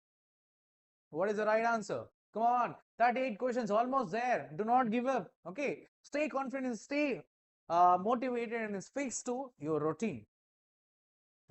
What is the right answer? Come on, 38 questions, almost there. Do not give up. Okay, stay confident, stay motivated, and fix to your routine.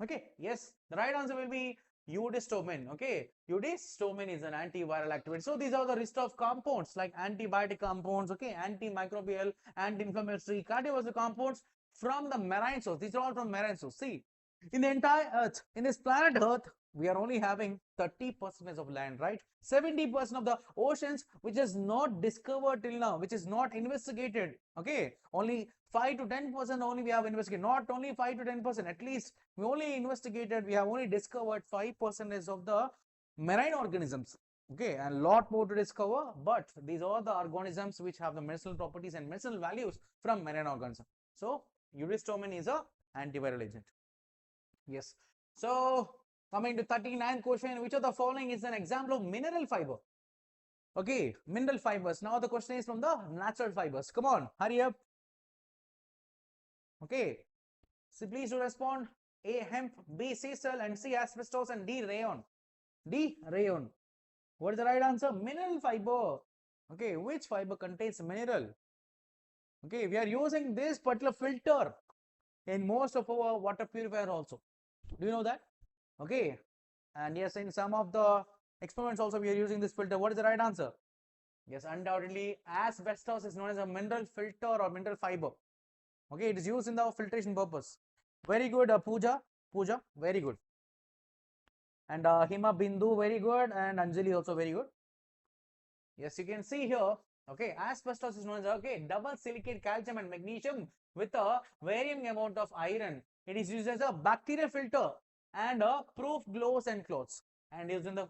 Okay, yes, the right answer will be eudistomin. Okay, eudistomin is an antiviral activity. So these are the list of compounds like antibiotic compounds, okay, antimicrobial, anti-inflammatory, cardiovascular compounds from the marine source. These are all from marine source. See, in the entire Earth, in this planet Earth, we are only having 30% of land, right? 70% of the oceans, which is not discovered till now, which is not investigated. Okay, only 5 to 10% only we have investigated. Not only 5 to 10%, at least we only investigated, we have only discovered 5% of the marine organisms. Okay, and lot more to discover, but these are the organisms which have the medicinal properties and medicinal values from marine organisms. So eudistomin is a antiviral agent. Yes. So coming to 39th question, which of the following is an example of mineral fiber? Okay, mineral fibers. Now the question is from the natural fibers. Come on, hurry up. Okay, so please do respond. A, hemp, B, sisal, and C, asbestos, and D, rayon. D, rayon. What is the right answer? Mineral fiber. Okay, which fiber contains mineral? Okay, we are using this particular filter in most of our water purifier also. Do you know that? Okay, and yes, in some of the experiments also we are using this filter. What is the right answer? Yes, undoubtedly asbestos is known as a mineral filter or mineral fiber. Okay, it is used in the filtration purpose. Very good, Pooja, very good. And Hima Bindu, very good, and Anjali also very good. Yes, you can see here. Okay, asbestos is known as double silicate calcium and magnesium with a varying amount of iron. It is used as a bacterial filter and a proof gloves and cloths, and used in the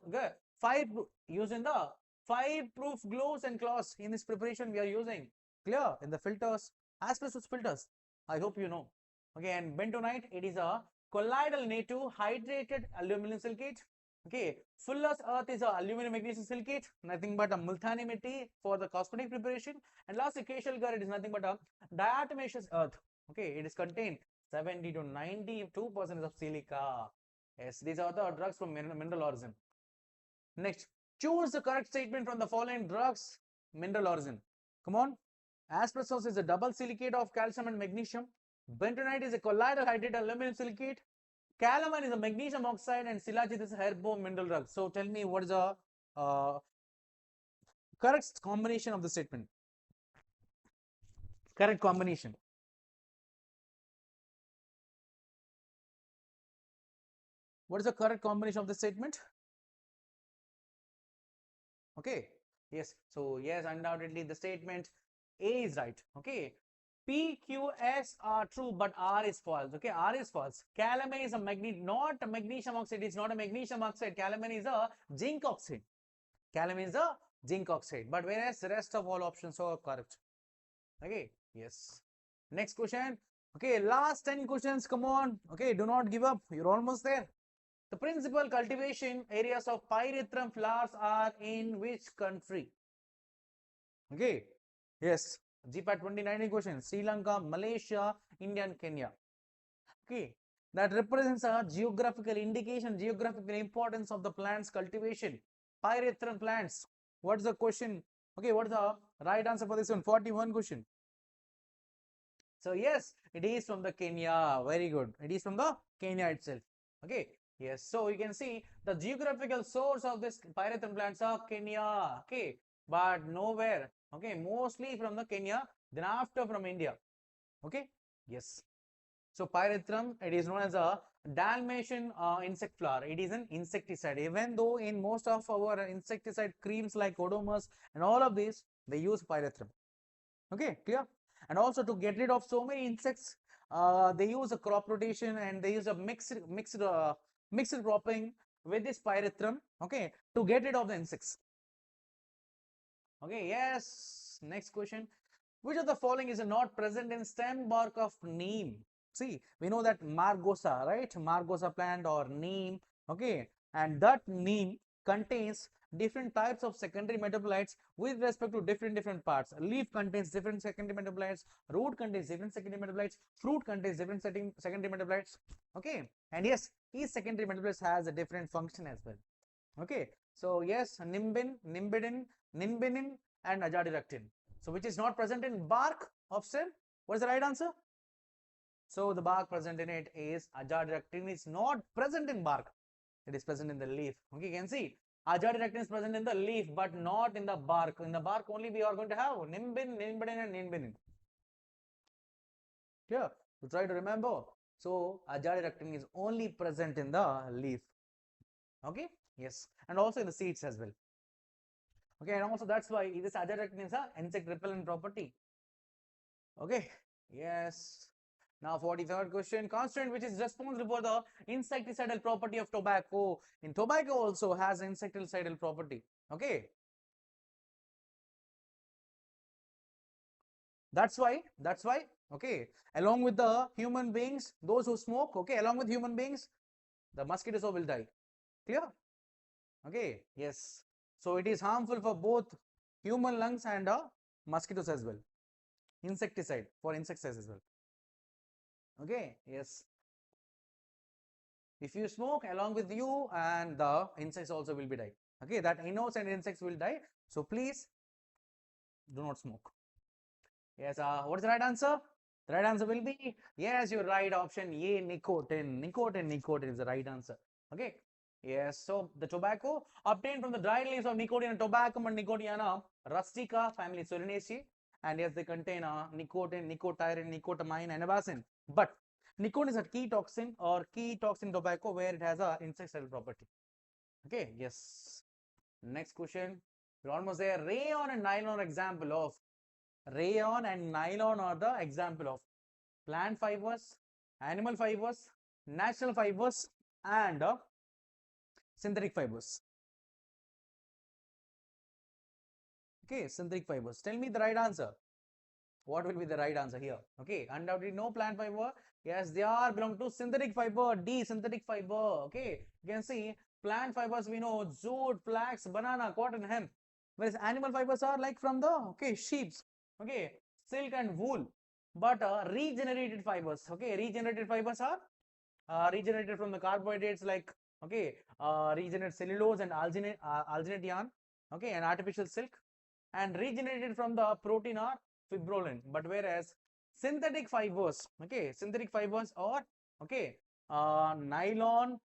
five-proof gloves and cloths. In this preparation we are using clear in the filters, asbestos filters. I hope you know. Okay, and bentonite, it is a colloidal native hydrated aluminum silicate. Okay, Fuller's earth is a aluminum magnesium silicate, nothing but a multani mitti for the cosmetic preparation. And lastly, 𝘾𝙎 it is nothing but a diatomaceous earth. Okay, it is contained 70 to 92% of silica. Yes, these are the drugs from mineral origin. Next, choose the correct statement from the following drugs mineral origin. Come on. Asbestos is a double silicate of calcium and magnesium. Bentonite is a colloidal hydrated aluminum silicate. Calamine is a magnesium oxide and silajit is a herb mineral drug. So tell me what is the correct combination of the statement? Correct combination. What is the correct combination of the statement? Okay. Yes. So yes, undoubtedly the statement A is right. Okay. PQS are true, but R is false. Okay, R is false. Calamine is a not a magnesium oxide. It's not a magnesium oxide. Calamine is a zinc oxide. Calamine is a zinc oxide. But whereas the rest of all options are correct. Okay. Yes. Next question. Okay, last 10 questions. Come on. Okay, do not give up. You're almost there. The principal cultivation areas of pyrethrum flowers are in which country? Okay. Yes. GPAT 2019 question. Sri Lanka, Malaysia, India, and Kenya. Okay. That represents a geographical indication, geographical importance of the plant's cultivation. Pyrethrum plants. What's the question? Okay, what is the right answer for this one? 41 question. So yes, it is from the Kenya. Very good. It is from the Kenya itself. Okay. Yes. So you can see the geographical source of this pyrethrum plants are Kenya. Okay. But nowhere. Okay. Mostly from the Kenya. Then after from India. Okay. Yes. So pyrethrum, it is known as a Dalmatian insect flower. It is an insecticide. Even though in most of our insecticide creams like Odomos and all of these, they use pyrethrum. Okay. Clear? And also to get rid of so many insects, they use a crop rotation and they use a mixed cropping with this pyrethrum, okay, to get rid of the insects. Okay, yes. Next question. Which of the following is not present in stem bark of neem? See, we know that margosa, right? Margosa plant or neem, okay, and that neem contains different types of secondary metabolites with respect to different parts. Leaf contains different secondary metabolites, root contains different secondary metabolites, fruit contains different secondary metabolites. Okay, and yes, each secondary metabolites has a different function as well. Okay, so yes, nimbin, nimbidin, nimbinin, and azadirachtin. So which is not present in bark of stem? What is the right answer? So the bark present in it is azadirachtin is not present in bark. It is present in the leaf. Okay, you can see azadirachtin is present in the leaf, but not in the bark. In the bark only we are going to have nimbin, nimbidin, and nimbinin. Here, to try to remember. So azadirachtin is only present in the leaf. Okay, yes, and also in the seeds as well. Okay, and also that's why this azadirachtin is a insect repellent property. Okay, yes. Now 43rd question, constant which is responsible for the insecticidal property of tobacco. In tobacco also has insecticidal property. Okay. That's why, okay, along with the human beings, those who smoke, okay, along with human beings, the mosquitoes will die. Clear? Okay, yes. So it is harmful for both human lungs and mosquitoes as well. Insecticide for insects as well. Okay, yes. If you smoke, along with you and the insects also will be die. Okay, that innocent insects will die. So please do not smoke. Yes, what is the right answer? The right answer will be, yes, your right option, A, nicotine. Nicotine is the right answer. Okay. Yes, so the tobacco obtained from the dried leaves of Nicotiana tobacco and Nicotiana rustica family Solanaceae, and yes, they contain nicotine, nicotyrine, nicotinamide, and abscin. But nicotine is a key toxin or key toxin tobacco where it has a insecticidal property. Okay, yes. Next question. We're almost there. Rayon and nylon example of. Rayon and nylon are the example of plant fibers, animal fibers, natural fibers, and synthetic fibers. Okay, synthetic fibers. Tell me the right answer. What will be the right answer here? Okay, undoubtedly no plant fiber. Yes, they are belong to synthetic fiber. D, synthetic fiber. Okay, you can see plant fibers we know jute, flax, banana, cotton, hemp. Whereas animal fibers are like from the sheep. Okay, silk and wool. But regenerated fibers. Okay, regenerated fibers are regenerated from the carbohydrates like regenerate cellulose and alginate yarn. Okay, and artificial silk, and regenerated from the protein or fibrillin. But whereas synthetic fibers, synthetic fibers are nylon,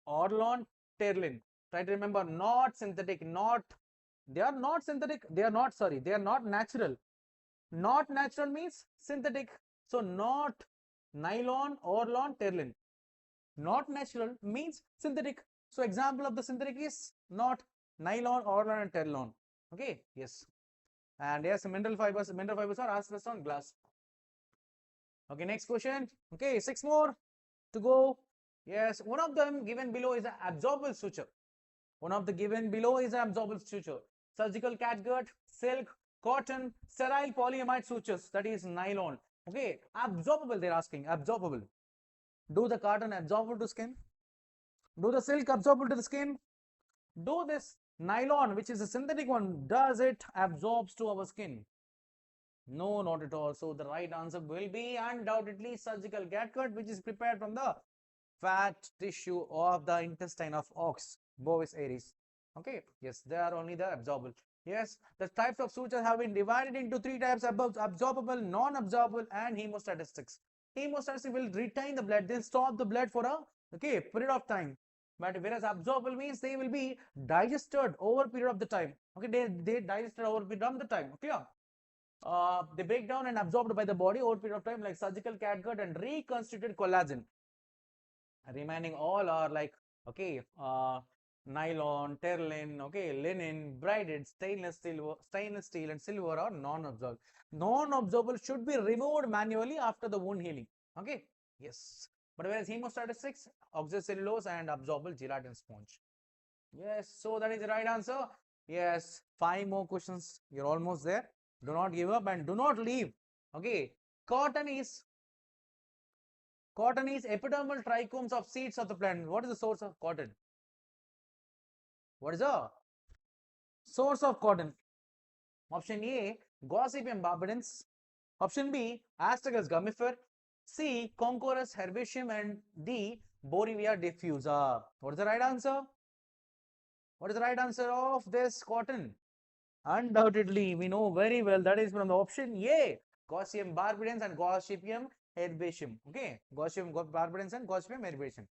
orlon, terlin. Try to remember, not synthetic, not, they are not synthetic, they are not, sorry, they are not natural. Not natural means synthetic. So not nylon, orlon, terlin. Not natural means synthetic. So example of the synthetic is not nylon, orlon and terlon. Okay, yes. And yes, mineral fibers are asbestos on glass. Okay, next question. Okay, 6 more to go. Yes, one of them given below is an absorbable suture. One of the given below is an absorbable suture. Surgical catgut, silk, cotton, sterile polyamide sutures, that is nylon. Okay, absorbable, they're asking, absorbable. Do the cotton absorbable to skin? Do the silk absorbable to the skin? Do this nylon, which is a synthetic one, does it absorbs to our skin? No, not at all. So the right answer will be undoubtedly surgical catgut, which is prepared from the fat tissue of the intestine of ox, Bovis aries. Okay, yes, they are only the absorbable. Yes, the types of sutures have been divided into 3 types: absorbable, non-absorbable, and hemostatistics. Hemostasis will retain the blood, they'll stop the blood for a period of time. But whereas absorbable means they will be digested over a period of the time. Okay, they digested over a period of the time. Clear? They break down and absorbed by the body over a period of time, like surgical catgut and reconstituted collagen. Remaining all are like, okay, nylon, terlin, okay, linen, braided, stainless steel and silver are non-absorbable. Non-absorbable should be removed manually after the wound healing. Okay, yes. But whereas hemostatistics, oxycellulose and absorbable gelatin sponge. Yes, so that is the right answer. Yes, 5 more questions. You're almost there. Do not give up and do not leave. Okay, cotton is epidermal trichomes of seeds of the plant. What is the source of cotton? What is the source of cotton? Option A, Gossypium barbadense. Option B, Astragalus gummifer. C, Concorus herbaceum, and D, Borevia diffusa. What is the right answer? What is the right answer of this cotton? Undoubtedly, we know very well that is from the option A, Gossypium barbadense and Gossypium herbaceum. Okay, Gossypium barbadense and Gossypium herbaceum.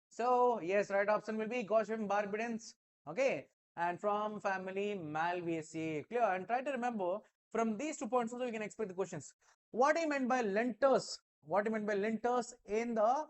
So yes, right option will be Gossypium barbadense. Okay, and from family Malvaceae. Clear? And try to remember from these 2 points also we can expect the questions. What do you mean by linters? What do you mean by linters in the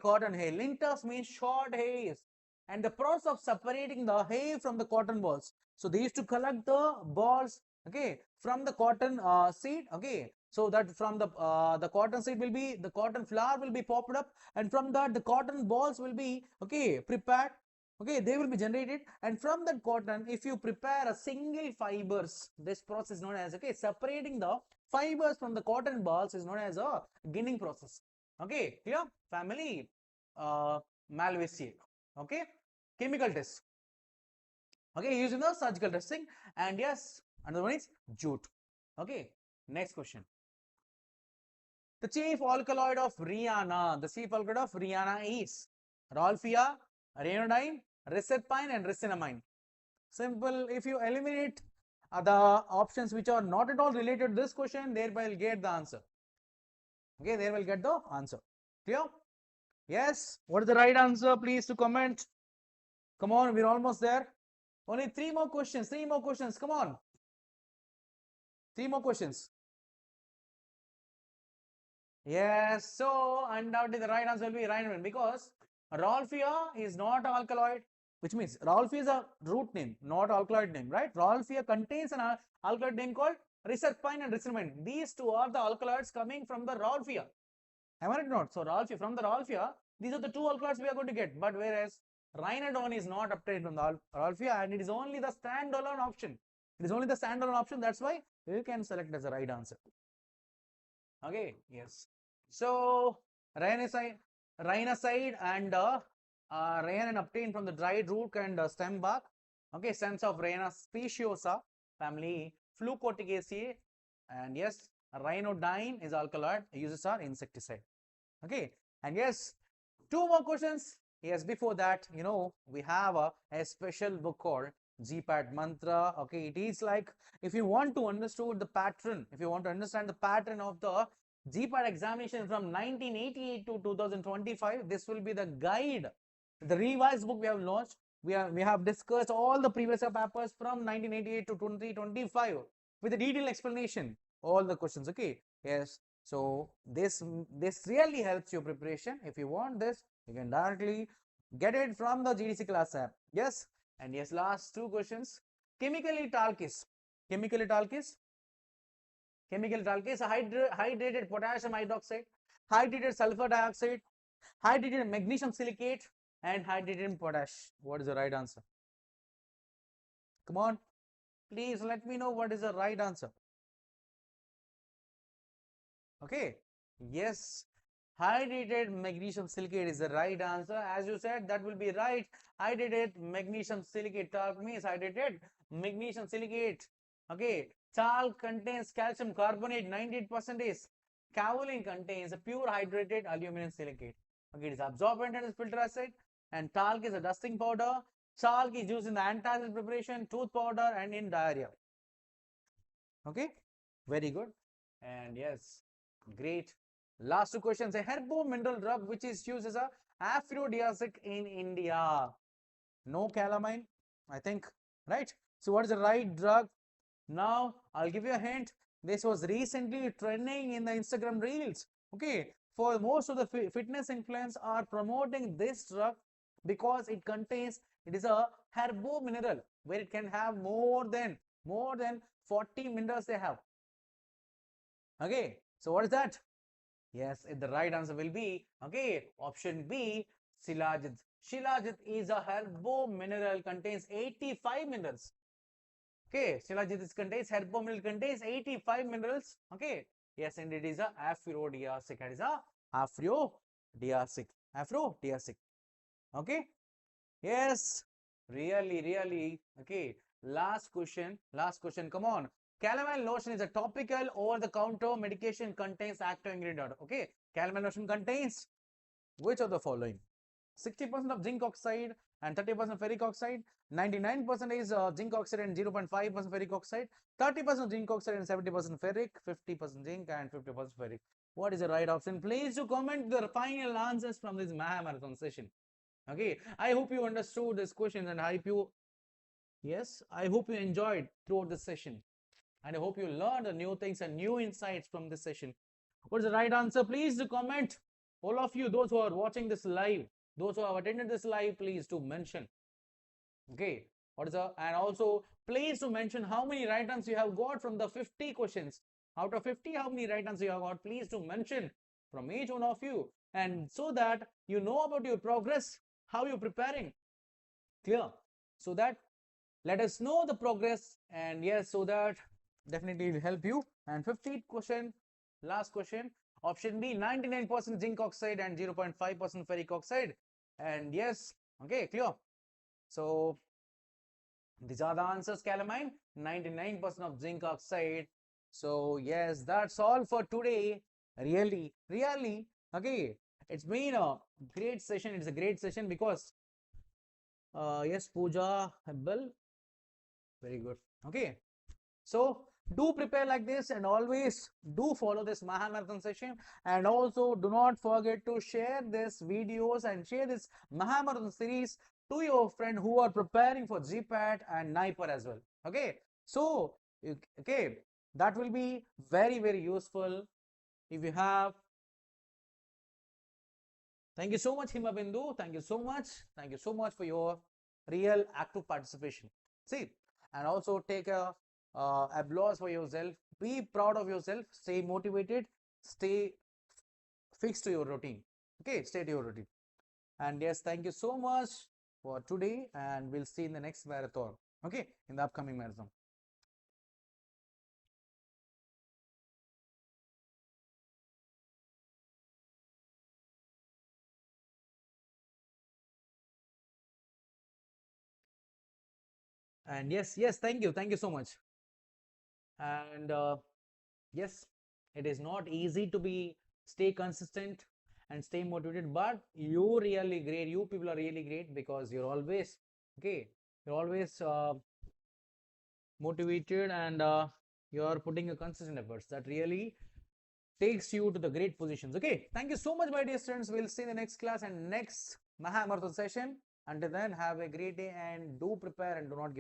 cotton hay? Linters means short hairs, and the process of separating the hay from the cotton balls. So they used to collect the balls, okay, from the cotton seed, okay. So that from the cotton seed will be, the cotton flower will be popped up, and from that the cotton balls will be, okay, prepared. Okay, they will be generated, and from that cotton, if you prepare a single fibers, this process is known as, okay, separating the fibers from the cotton balls is known as a ginning process. Okay, clear? Family Malvaceae. Okay, chemical test. Okay, using the surgical testing, and yes, another one is jute. Okay, next question. The chief alkaloid of Rihanna. The chief alkaloid of Rihanna is Ralphia, ryanodine, reserpine, and resinamide. Simple. If you eliminate the options which are not at all related to this question, thereby will get the answer. Okay, there will get the answer. Clear? Yes. What is the right answer? Please to comment. Come on, we're almost there. Only 3 more questions. 3 more questions. Come on. 3 more questions. Yes. So undoubtedly the right answer will be ryanodine, because Ralphia is not an alkaloid, which means Ralphia is a root name, not alkaloid name, right? Ralphia contains an alkaloid name called reserpine and resinamide. These 2 are the alkaloids coming from the Ralphia. Am I right or not? So Ralphia, from the Ralphia, these are the 2 alkaloids we are going to get. But whereas ryanodine is not obtained from the Ralphia, and it is only the standalone option. It is only the standalone option. That's why you can select as the right answer. Okay. Yes. So rhinoside and rhianine obtained from the dried root and stem bark. Okay, stems of Rhiana speciosa family Flucoticaceae, and yes, rhinodine is alkaloid. Uses are insecticide. Okay, and yes, 2 more questions. Yes, before that, you know, we have a special book called GPAT Mantra. Okay, it is like, if you want to understand the pattern, if you want to understand the pattern of the GPAT examination from 1988 to 2025. This will be the guide, the revised book we have launched. We have discussed all the previous year papers from 1988 to 2025 with a detailed explanation, all the questions. Okay, yes. So this really helps your preparation. If you want this, you can directly get it from the GDC class app. Yes, and yes, last two questions. Chemically talc is hydrated potassium hydroxide, hydrated sulfur dioxide, hydrated magnesium silicate, and hydrated potash. What is the right answer? Come on, please let me know what is the right answer. Okay, yes, hydrated magnesium silicate is the right answer. As you said, that will be right. Hydrated magnesium silicate, talc means hydrated magnesium silicate. Okay, talc contains calcium carbonate 98%. Kaolin contains a pure hydrated aluminum silicate. Okay, it is absorbent as filter acid, and talc is a dusting powder. Talc is used in the antacid preparation, tooth powder, and in diarrhea. Okay, very good. And yes, great. Last two questions. A herbal mineral drug which is used as a aphrodisiac in India. No calamine, I think, right? So what is the right drug? Now I'll give you a hint. This was recently trending in the Instagram reels. Okay, for most of the fitness influencers are promoting this drug because it is a herbo mineral where it can have more than 40 minerals they have. Okay, so what is that? Yes, the right answer will be, okay, option B, Shilajit. Shilajit is a herbo mineral, contains 85 minerals. Okay, Shilajit contains herbo mineral, contains 85 minerals. Okay, yes, and it is a aphrodisiac. It is a aphrodisiac. Okay, yes, really. Okay, last question. Come on. Calamine lotion is a topical over-the-counter medication, contains active ingredient. Okay, calamine lotion contains which of the following? 60% of zinc oxide and 30% ferric oxide, 99% is zinc oxide and 0.5% ferric oxide, 30% zinc oxide and 70% ferric, 50% zinc and 50% ferric. What is the right option? Please do comment the final answers from this MAHAMARAATHON session. Okay, I hope you understood this question, and I hope you enjoyed throughout the session, and I hope you learned new things and new insights from this session. What is the right answer? Please do comment. All of you, those who are watching this live, those who have attended this live, please do mention. Okay, what is the, and also please do mention how many right answers you have got from the 50 questions. Out of 50, how many right answers you have got? Please do mention from each one of you, and so that you know about your progress, how you're preparing. Clear? So that let us know the progress, and yes, so that definitely will help you. And 50th question, last question, option B, 99% zinc oxide and 0.5% ferric oxide. And yes, okay, clear. So these are the answers. Calamine, 99% of zinc oxide. So yes, that's all for today. Really, okay, it's been a great session. It's a great session because yes, Pooja Hebbal, very good. Okay, so do prepare like this, and always do follow this MAHAMARAATHON session, and also do not forget to share this videos and share this MAHAMARAATHON series to your friend who are preparing for GPAT and NIPER as well. Okay, so okay, that will be very useful if you have. Thank you so much, Himabindu. Thank you so much for your real active participation. See, and also take a applause for yourself. Be proud of yourself. Stay motivated. Stay fixed to your routine. Okay, stay to your routine. And yes, thank you so much for today, and we'll see in the next marathon. Okay, in the upcoming marathon. And yes, thank you so much. And yes, it is not easy to stay consistent and stay motivated, but you really great. You people are really great because you're always motivated, and you're putting a consistent efforts. That really takes you to the great positions. Okay, thank you so much, my dear students. We'll see you in the next class and next MAHA Marathon session. Until then, have a great day and do prepare and do not give up.